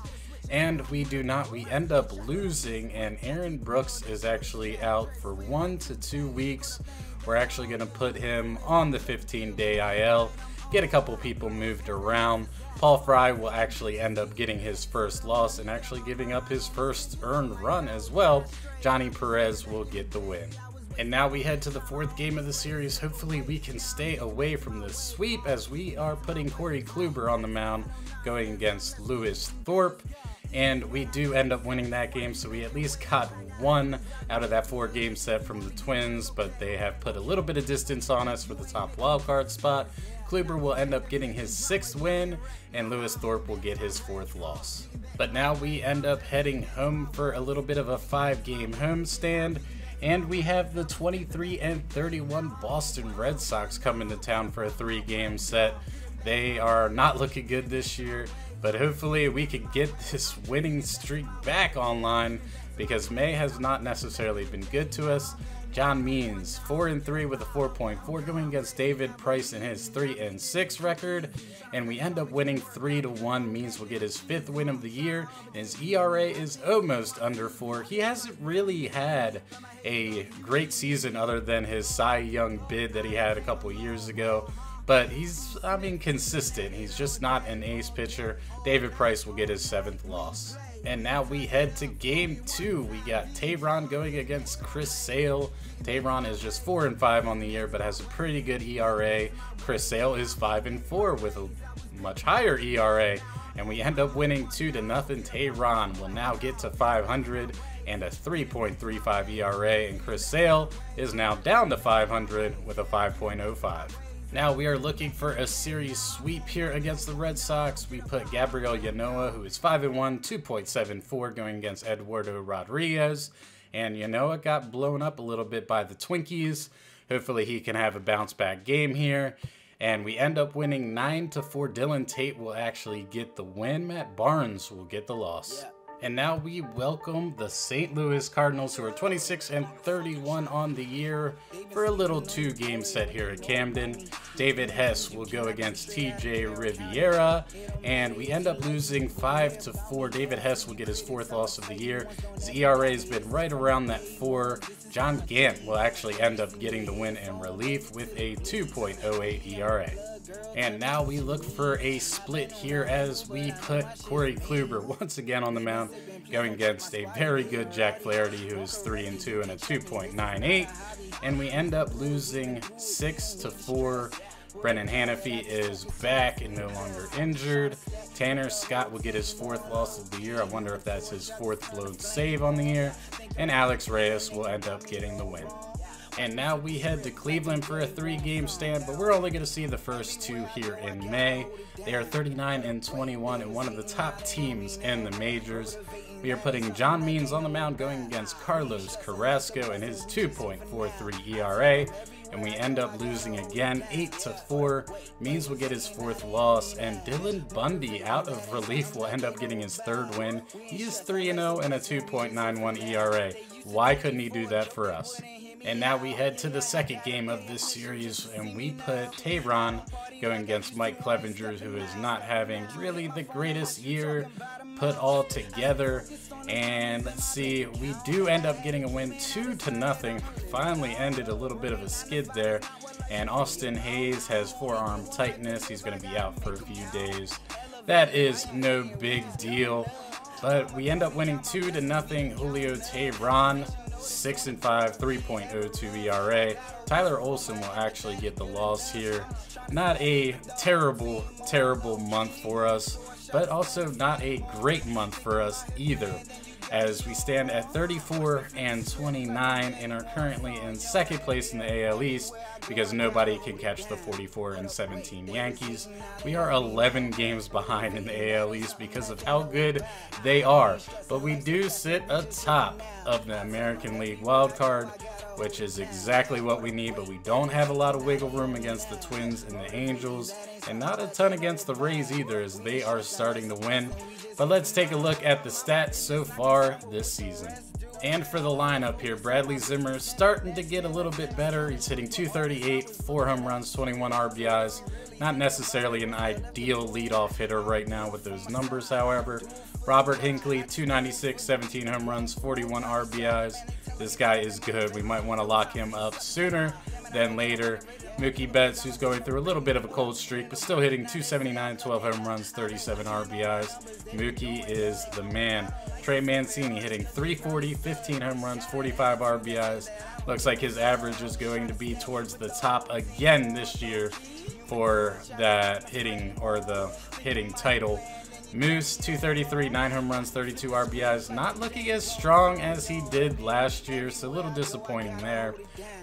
And we do not. We end up losing, and Aaron Brooks is actually out for 1 to 2 weeks. We're actually going to put him on the 15-day IL, get a couple people moved around. Paul Fry will actually end up getting his first loss and actually giving up his first earned run as well. Johnny Perez will get the win. And now we head to the 4th game of the series. Hopefully we can stay away from the sweep, as we are putting Corey Kluber on the mound going against Lewis Thorpe. And we do end up winning that game, so we at least got 1 out of that 4-game set from the Twins, but they have put a little bit of distance on us for the top wildcard spot. Kluber will end up getting his 6th win, and Lewis Thorpe will get his 4th loss. But now we end up heading home for a little bit of a 5-game homestand. And we have the 23-31 Boston Red Sox coming to town for a 3-game set. They are not looking good this year, but hopefully we could get this winning streak back online, because May has not necessarily been good to us. John Means, 4-3 with a 4.4, going against David Price in his 3-6 record, and we end up winning 3-1. Means will get his 5th win of the year, and his ERA is almost under 4. He hasn't really had a great season other than his Cy Young bid that he had a couple years ago, but he's, I mean, consistent. He's just not an ace pitcher. David Price will get his 7th loss. And now we head to game 2. We got Tayron going against Chris Sale. Tayron is just 4-5 on the year, but has a pretty good ERA. Chris Sale is 5-4 with a much higher ERA. And we end up winning 2-0. Tayron will now get to 500 and a 3.35 ERA. And Chris Sale is now down to 500 with a 5.05. Now we are looking for a series sweep here against the Red Sox. We put Gabriel Yanoa, who is 5-1, 2.74, going against Eduardo Rodriguez. And Yanoa got blown up a little bit by the Twinkies. Hopefully he can have a bounce back game here. And we end up winning 9-4. Dylan Tate will actually get the win. Matt Barnes will get the loss. And now we welcome the St. Louis Cardinals, who are 26-31 on the year, for a little 2-game set here at Camden. David Hess will go against TJ Riviera, and we end up losing 5-4. David Hess will get his 4th loss of the year. His ERA has been right around that 4. John Gant will actually end up getting the win in relief with a 2.08 ERA. And now we look for a split here as we put Corey Kluber once again on the mound, going against a very good Jack Flaherty, who is 3-2 and a 2.98. And we end up losing 6-4. Brennan Hanafy is back and no longer injured. Tanner Scott will get his 4th loss of the year. I wonder if that's his 4th blown save on the year. And Alex Reyes will end up getting the win. And now we head to Cleveland for a 3-game stand, but we're only going to see the first 2 here in May. They are 39-21 and one of the top teams in the majors. We are putting John Means on the mound, going against Carlos Carrasco and his 2.43 ERA. And we end up losing again, 8-4. Means will get his 4th loss, and Dylan Bundy out of relief will end up getting his 3rd win. He is 3-0 and a 2.91 ERA. Why couldn't he do that for us? And now we head to the 2nd game of this series, and we put Tayron going against Mike Clevenger, who is not having really the greatest year put all together. And let's see, we do end up getting a win 2-0. Finally ended a little bit of a skid there. And Austin Hayes has forearm tightness. He's going to be out for a few days. That is no big deal. But we end up winning 2-0. Julio Teheran, 6-5, 3.02 ERA. Tyler Olson will actually get the loss here. Not a terrible, terrible month for us, but also not a great month for us either, as we stand at 34-29 and are currently in second place in the AL East because nobody can catch the 44-17 Yankees. We are 11 games behind in the AL East because of how good they are, but we do sit atop of the American League wildcard, which is exactly what we need, but we don't have a lot of wiggle room against the Twins and the Angels, and not a ton against the Rays either, as they are starting to win. But let's take a look at the stats so far this season. And for the lineup here, Bradley Zimmer starting to get a little bit better. He's hitting .238, 4 home runs, 21 RBIs. Not necessarily an ideal leadoff hitter right now with those numbers, however. Robert Hinckley, .296, 17 home runs, 41 RBIs. This guy is good. We might want to lock him up sooner than later. Mookie Betts, who's going through a little bit of a cold streak, but still hitting .279, 12 home runs, 37 RBIs. Mookie is the man. Trey Mancini hitting .340, 15 home runs, 45 RBIs. Looks like his average is going to be towards the top again this year for that hitting, or the hitting title. Moose, .233, 9 home runs, 32 RBIs. Not looking as strong as he did last year, so a little disappointing there.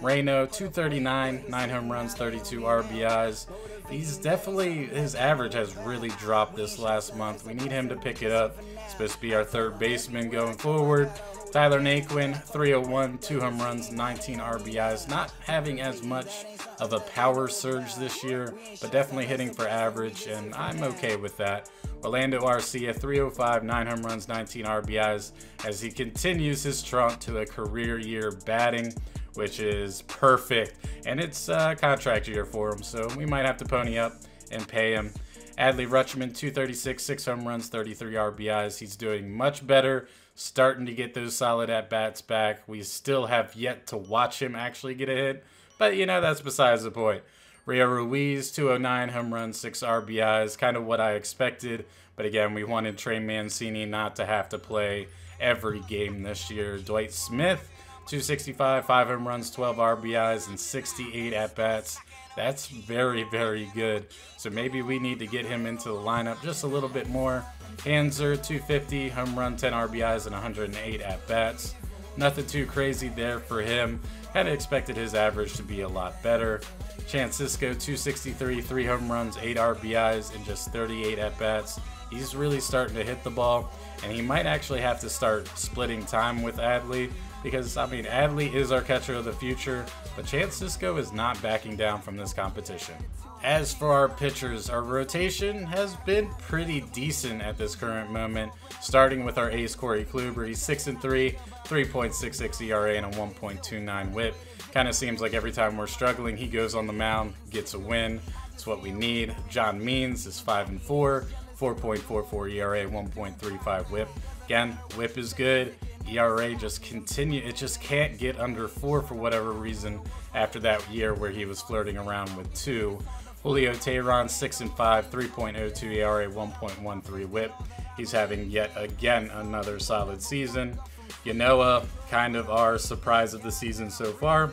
Reno, .239, 9 home runs, 32 RBIs. He's definitely, his average has really dropped this last month. We need him to pick it up. He's supposed to be our third baseman going forward. Tyler Naquin, .301, 2 home runs, 19 RBIs. Not having as much of a power surge this year, but definitely hitting for average, and I'm okay with that. Orlando Arcia, .305, 9 home runs, 19 RBIs, as he continues his trot to a career year batting, which is perfect. And it's a contract year for him, so we might have to pony up and pay him. Adley Rutschman, .236, 6 home runs, 33 RBIs. He's doing much better, starting to get those solid at-bats back. We still have yet to watch him actually get a hit, but you know, that's besides the point. Rio Ruiz, .209, home runs, 6 RBIs, kind of what I expected. But again, we wanted Trey Mancini not to have to play every game this year. Dwight Smith, .265, 5 home runs, 12 RBIs, and 68 at-bats. That's very, very good. So maybe we need to get him into the lineup just a little bit more. Hanser, .250, home run, 10 RBIs, and 108 at-bats. Nothing too crazy there for him. Kind of expected his average to be a lot better. Francisco, .263, 3 home runs, 8 RBIs, and just 38 at-bats. He's really starting to hit the ball, and he might actually have to start splitting time with Adley, because, I mean, Adley is our catcher of the future, but Francisco is not backing down from this competition. As for our pitchers, our rotation has been pretty decent at this current moment, starting with our ace Corey Kluber. He's 6-3, 3.66 ERA, and a 1.29 whip. Kind of seems like every time we're struggling, he goes on the mound, gets a win. It's what we need. John Means is 5-4, 4.44 ERA, 1.35 whip. Again, whip is good. ERA just it just can't get under 4 for whatever reason after that year where he was flirting around with 2. Julio Teheran, 6-5, 3.02 ERA, 1.13 whip. He's having yet again another solid season. Yanoa, kind of our surprise of the season so far,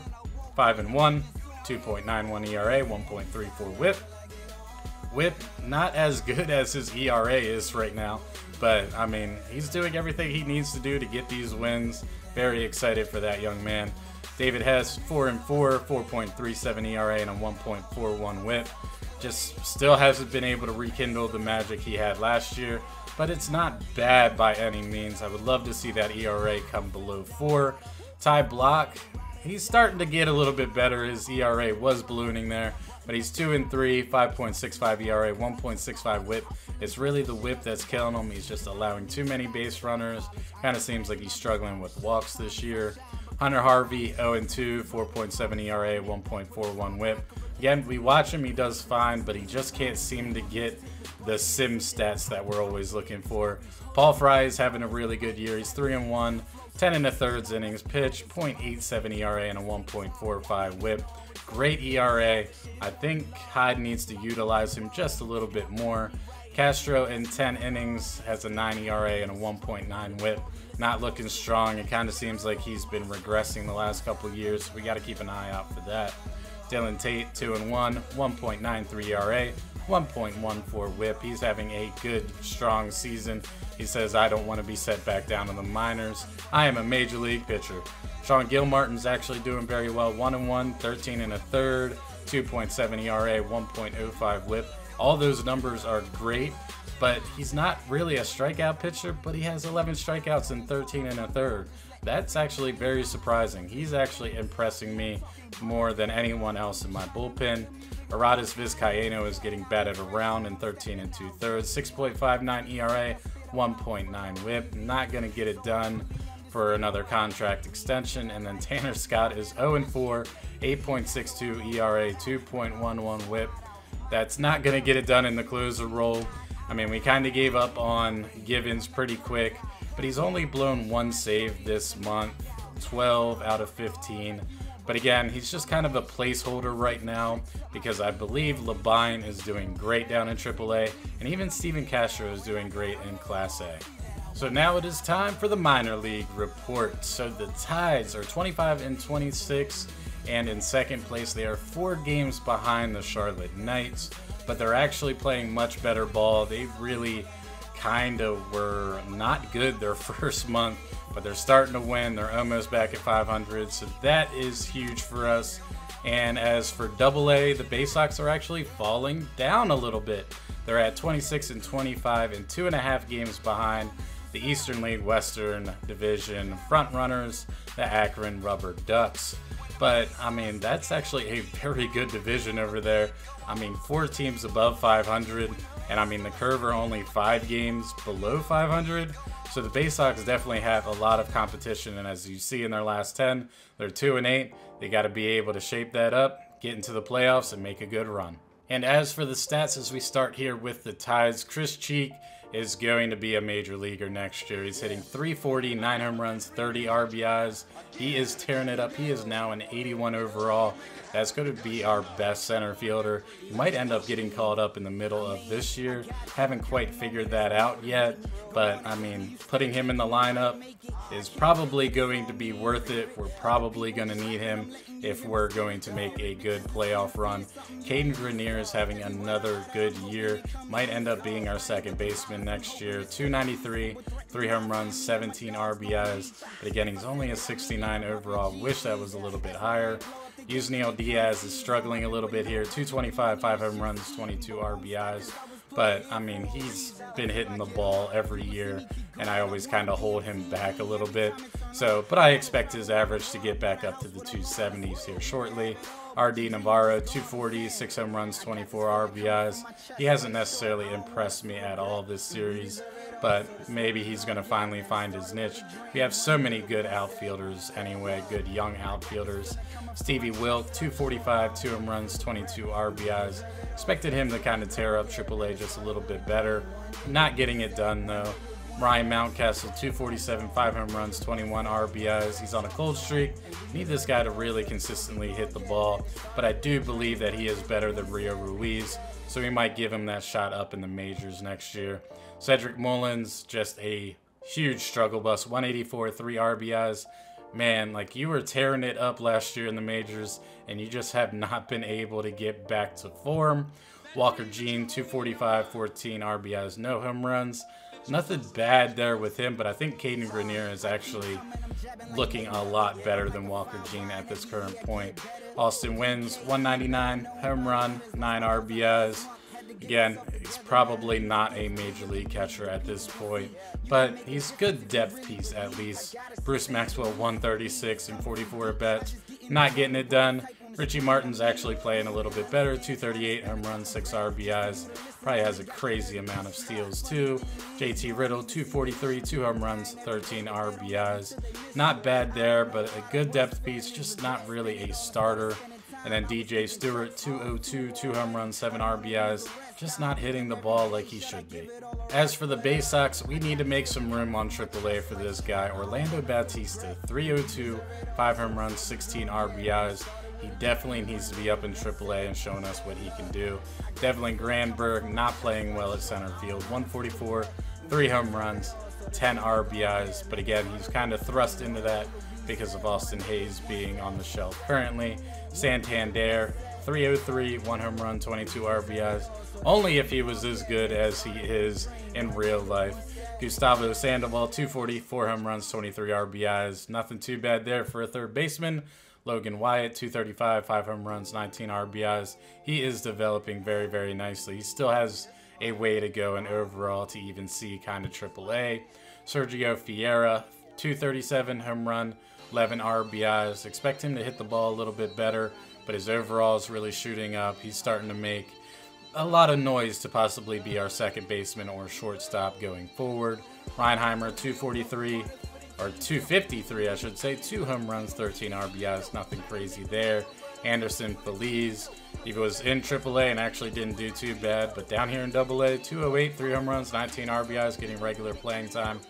5-1, 2.91 ERA, 1.34 whip. Whip, not as good as his ERA is right now, but I mean, he's doing everything he needs to do to get these wins. Very excited for that young man. David Hess, 4-4, 4.37 ERA, and a 1.41 whip. Just still hasn't been able to rekindle the magic he had last year, but it's not bad by any means. I would love to see that ERA come below 4. Ty Block, he's starting to get a little bit better. His ERA was ballooning there, but he's 2-3, 5.65 ERA, 1.65 whip. It's really the whip that's killing him. He's just allowing too many base runners. Kind of seems like he's struggling with walks this year. Hunter Harvey, 0-2, 4.7 ERA, 1.41 whip. Again, we watch him, he does fine, but he just can't seem to get the sim stats that we're always looking for. Paul Fry is having a really good year. He's 3-1, 10 1/3 innings pitched, .87 ERA and a 1.45 whip. Great ERA. I think Hyde needs to utilize him just a little bit more. Castro in 10 innings has a 9 ERA and a 1.9 whip. Not looking strong. It kind of seems like he's been regressing the last couple of years. We got to keep an eye out for that. Dylan Tate, 2-1, 1.93 ERA, 1.14 whip. He's having a good, strong season. He says, I don't want to be set back down in the minors. I am a major league pitcher. Sean Gilmartin's actually doing very well. 1-1, 13 1/3, 2.7 ERA, 1.05 whip. All those numbers are great, but he's not really a strikeout pitcher, but he has 11 strikeouts in 13 1/3. That's actually very surprising. He's actually impressing me more than anyone else in my bullpen. Aradis Vizcaíno is getting batted around in 13 2/3, 6.59 ERA, 1.9 whip. Not going to get it done for another contract extension. And then Tanner Scott is 0-4, 8.62 ERA, 2.11 whip. That's not going to get it done in the closer role. I mean, we kind of gave up on Givens pretty quick, but he's only blown 1 save this month, 12 out of 15. But again, he's just kind of a placeholder right now because I believe Labine is doing great down in AAA, and even Steven Castro is doing great in Class A. So now it is time for the minor league report. So the Tides are 25-26, and in second place they are 4 games behind the Charlotte Knights, but they're actually playing much better ball. They really kind of were not good their first month, but they're starting to win. They're almost back at 500, so that is huge for us. And as for AA, the Bay Sox are actually falling down a little bit. They're at 26-25 and 2.5 games behind the Eastern League Western Division frontrunners, the Akron Rubber Ducks. But, I mean, that's actually a very good division over there. I mean, 4 teams above 500, and I mean, the Curve are only 5 games below 500. So the Bay Sox definitely have a lot of competition, and as you see in their last 10, they're 2-8. They got to be able to shape that up, get into the playoffs, and make a good run. And as for the stats, as we start here with the Tides, Chris Cheek is going to be a major leaguer next year. He's hitting .340, 9 home runs, 30 RBIs. He is tearing it up. He is now an 81 overall. That's going to be our best center fielder. He might end up getting called up in the middle of this year. Haven't quite figured that out yet, but I mean, putting him in the lineup is probably going to be worth it. We're probably going to need him if we're going to make a good playoff run. Caden Grenier is having another good year. Might end up being our second baseman next year. 293, 3 home runs, 17 RBIs. But again, he's only a 69 overall. Wish that was a little bit higher. Yusniel Diaz is struggling a little bit here. 225, 5 home runs, 22 RBIs. But, I mean, he's been hitting the ball every year, and I always kind of hold him back a little bit. So, but I expect his average to get back up to the 270s here shortly. RD Navarro, 240, 6 home runs, 24 RBIs. He hasn't necessarily impressed me at all this series, but maybe he's going to finally find his niche. We have so many good outfielders anyway, good young outfielders. Stevie Wilk, 245, 2 home runs, 22 RBIs. Expected him to kind of tear up AAA just a little bit better. Not getting it done, though. Ryan Mountcastle, 247, 5 home runs, 21 RBIs. He's on a cold streak. Need this guy to really consistently hit the ball, but I do believe that he is better than Rio Ruiz, so we might give him that shot up in the majors next year. Cedric Mullins, just a huge struggle bus, 184, 3 RBIs. Man, like, you were tearing it up last year in the majors, and you just have not been able to get back to form. Walker Jean, 245, 14 RBIs, no home runs. Nothing bad there with him, but I think Caden Grenier is actually looking a lot better than Walker Jean at this current point. Austin Wins, 199, home run, 9 RBIs. Again, he's probably not a major league catcher at this point, but he's good depth piece at least. Bruce Maxwell, 136 and 44 at-bats. Not getting it done. Richie Martin's actually playing a little bit better. 238 home runs, 6 RBIs. Probably has a crazy amount of steals too. JT Riddle, 243, 2 home runs, 13 RBIs. Not bad there, but a good depth piece, just not really a starter. And then DJ Stewart, 202, 2 home runs, 7 RBIs, just not hitting the ball like he should be. As for the Bay Sox, we need to make some room on AAA for this guy. Orlando Bautista, 302, 5 home runs, 16 RBIs. He definitely needs to be up in AAA and showing us what he can do. Devlin Granberg not playing well at center field, 144, 3 home runs, 10 RBIs. But again, he's kind of thrust into that because of Austin Hayes being on the shelf currently. Santander, 303, 1 home run, 22 RBIs. Only if he was as good as he is in real life. Gustavo Sandoval, 240, 4 home runs, 23 RBIs. Nothing too bad there for a third baseman. Logan Wyatt, 235, 5 home runs, 19 RBIs. He is developing very, very nicely. He still has a way to go in overall to even see kind of AAA. Sergio Fiera, 237, home run, 11 RBIs. Expect him to hit the ball a little bit better, but his overall is really shooting up. He's starting to make a lot of noise to possibly be our second baseman or shortstop going forward. Reinheimer, 243, or 253, I should say, 2 home runs, 13 RBIs, nothing crazy there. Anderson Feliz, he was in AAA and actually didn't do too bad, but down here in AA, 208, 3 home runs, 19 RBIs, getting regular playing time.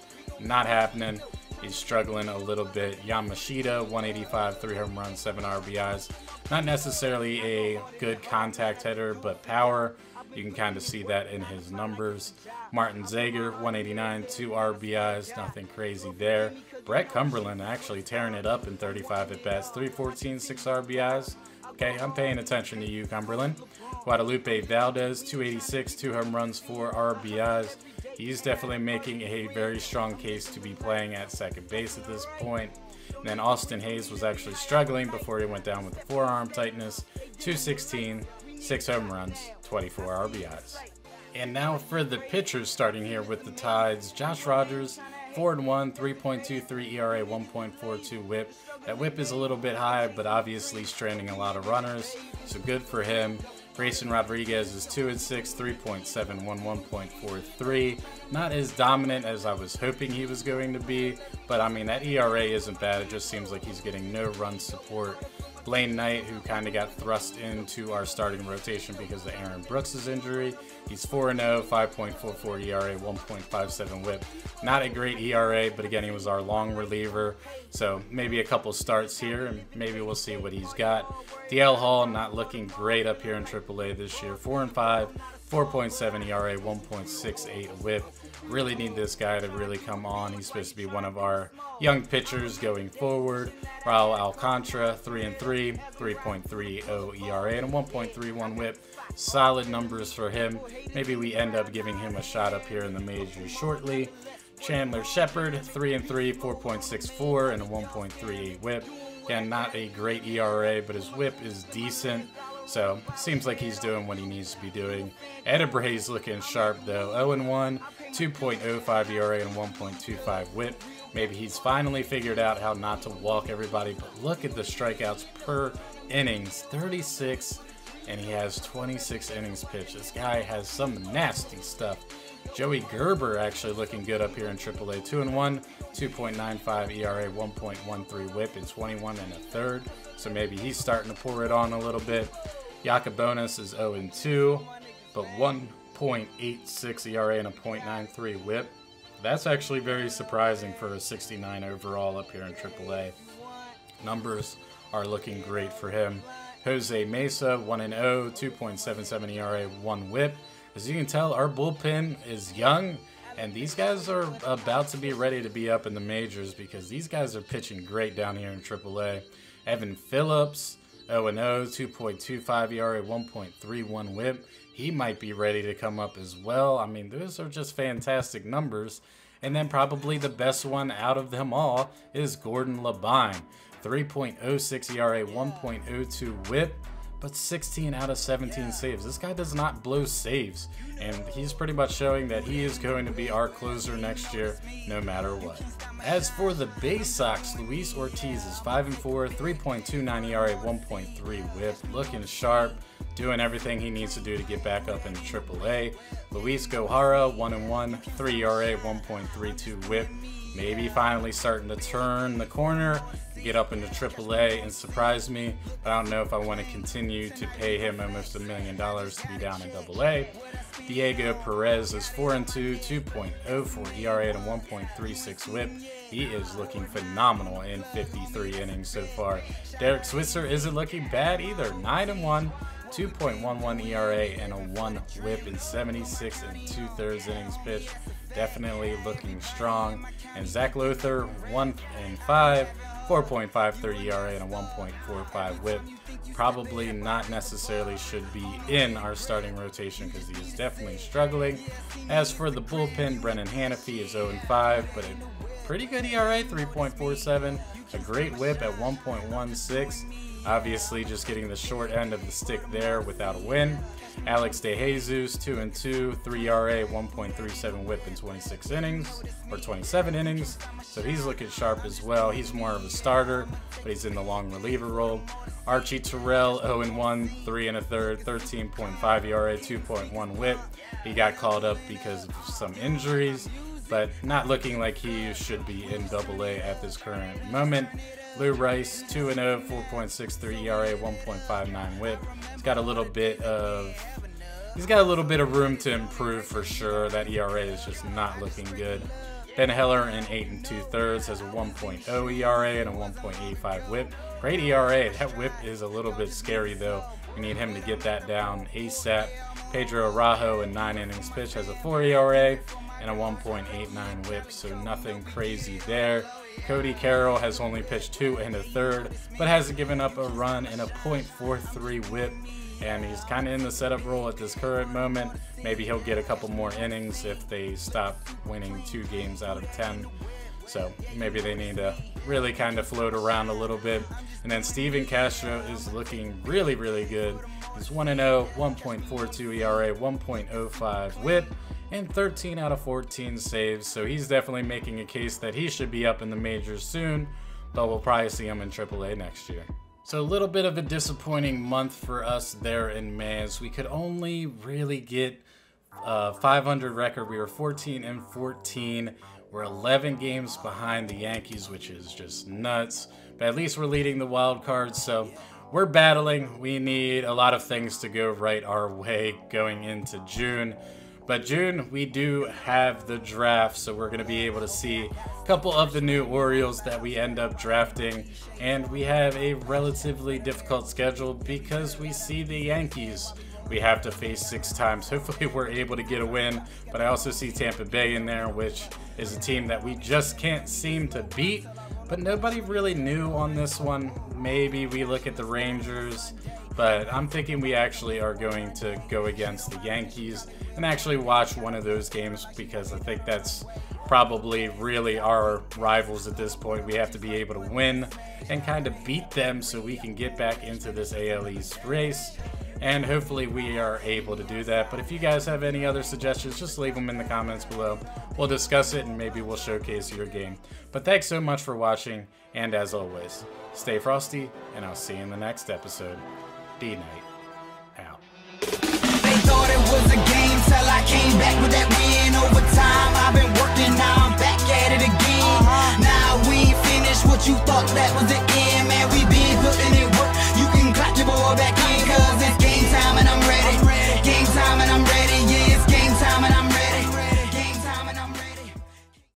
Not happening. He's struggling a little bit. Yamashita, 185, 3 home runs, 7 RBIs. Not necessarily a good contact hitter, but power. You can kind of see that in his numbers. Martin Zager, 189, 2 RBIs, nothing crazy there. Brett Cumberland actually tearing it up in 35 at-bats, 314, 6 RBIs. Okay, I'm paying attention to you, Cumberland. Guadalupe Valdez, 286, 2 home runs, 4 RBIs. He's definitely making a very strong case to be playing at second base at this point. And then Austin Hayes was actually struggling before he went down with the forearm tightness. 216, 6 home runs, 24 RBIs. And now for the pitchers, starting here with the Tides. Josh Rogers, 4-1, 3.23 ERA, 1.42 whip. That whip is a little bit high, but obviously stranding a lot of runners, so good for him. Grayson Rodriguez is 2-6, 3.71, 1.43. Not as dominant as I was hoping he was going to be, but I mean, that ERA isn't bad. It just seems like he's getting no run support. Blaine Knight, who kind of got thrust into our starting rotation because of Aaron Brooks' injury. He's 4-0, 5.44 ERA, 1.57 whip. Not a great ERA, but again, he was our long reliever. So maybe a couple starts here, and maybe we'll see what he's got. DL Hall not looking great up here in AAA this year. 4-5, 4.7 ERA, 1.68 whip. Really need this guy to really come on. He's supposed to be one of our young pitchers going forward. Raul Alcantara, 3-3, 3.30 ERA, and a 1.31 whip. Solid numbers for him. Maybe we end up giving him a shot up here in the majors shortly. Chandler Shepard, 3-3, 4.64, and a 1.38 whip. Again, not a great ERA, but his whip is decent. So, seems like he's doing what he needs to be doing. Edebray's looking sharp, though. 0-1, 2.05 ERA, and 1.25 whip. Maybe he's finally figured out how not to walk everybody, but look at the strikeouts per innings. 36, and he has 26 innings pitched. This guy has some nasty stuff. Joey Gerber actually looking good up here in AAA. 2-1, 2.95 ERA, 1.13 whip, and 21 1/3. So maybe he's starting to pour it on a little bit. Yacobonis is 0-2, but 1.86 ERA and a 0.93 whip. That's actually very surprising for a 69 overall up here in AAA. Numbers are looking great for him. Jose Mesa, 1-0, 2.77 ERA, 1 whip. As you can tell, our bullpen is young, and these guys are about to be ready to be up in the majors because these guys are pitching great down here in AAA. Evan Phillips, 0-0, 2.25 ERA, 1.31 whip. He might be ready to come up as well. I mean, those are just fantastic numbers. And then probably the best one out of them all is Gordon Labine. 3.06 ERA, 1.02 whip, but 16 out of 17 saves. This guy does not blow saves, and he's pretty much showing that he is going to be our closer next year no matter what. As for the Bay Sox, Luis Ortiz is 5-4, 3.29 ERA, 1.3 whip, looking sharp, doing everything he needs to do to get back up into AAA. Luis Gohara, 1-1, 3 ERA, 1.32 whip. Maybe finally starting to turn the corner, get up into AAA and surprise me, but I don't know if I want to continue to pay him almost $1 million to be down in AA. Diego Perez is 4-2, 2.04 ERA and a 1.36 WHIP. He is looking phenomenal in 53 innings so far. Derek Switzer isn't looking bad either, 9-1. 2.11 ERA and a 1 WHIP in 76 2/3 innings pitched. Definitely looking strong. And Zach Lothar, 1-5, 4.53 ERA and a 1.45 WHIP. Probably not necessarily should be in our starting rotation because he is definitely struggling. As for the bullpen, Brennan Hanafy is 0-5, but a pretty good ERA, 3.47, a great WHIP at 1.16. Obviously just getting the short end of the stick there without a win. Alex DeJesus, 2-2, 3 ERA, 1.37 WHIP in 26 innings, or 27 innings. So he's looking sharp as well. He's more of a starter, but he's in the long reliever role. Archie Terrell, 0-1, 3 1/3, 13.5 ERA, 2.1 WHIP. He got called up because of some injuries, but not looking like he should be in AA at this current moment. Lou Rice, 2-0, 4.63 ERA, 1.59 WHIP. He's got a little bit of room to improve for sure. That ERA is just not looking good. Ben Heller in 8 2/3 has a 1.0 ERA and a 1.85 WHIP. Great ERA. That WHIP is a little bit scary though. We need him to get that down ASAP. Pedro Araujo in 9 innings pitched has a 4 ERA and a 1.89 WHIP, so nothing crazy there. Cody Carroll has only pitched 2 1/3, but hasn't given up a run and a .43 WHIP, and he's kind of in the setup role at this current moment. Maybe he'll get a couple more innings if they stop winning 2 games out of 10. So maybe they need to really kind of float around a little bit. And then Steven Castro is looking really, really good. He's 1-0, 1.42 ERA, 1.05 WHIP, and 13 out of 14 saves. So he's definitely making a case that he should be up in the majors soon, but we'll probably see him in AAA next year. So a little bit of a disappointing month for us there in May, as we could only really get a 500 record. We were 14-14. We're 11 games behind the Yankees, which is just nuts. But at least we're leading the wild card, so we're battling. We need a lot of things to go right our way going into June. But June, we do have the draft, so we're going to be able to see a couple of the new Orioles that we end up drafting. And we have a relatively difficult schedule because we see the Yankees we have to face 6 times. Hopefully we're able to get a win, but I also see Tampa Bay in there, which is a team that we just can't seem to beat. But nobody really knew on this one. Maybe we look at the Rangers, but I'm thinking we actually are going to go against the Yankees and actually watch one of those games, because I think that's probably really our rivals at this point. We have to be able to win and kind of beat them so we can get back into this AL East race. And hopefully we are able to do that. But if you guys have any other suggestions, just leave them in the comments below. We'll discuss it and maybe we'll showcase your game. But thanks so much for watching, and as always, stay frosty, and I'll see you in the next episode. D.Knight out. They thought it was a game till I came back with that win overtime. I've been working, now I'm back at it again. Now we ain't finished what you thought that was the end, man. We been putting in work. You can clap your boy back in.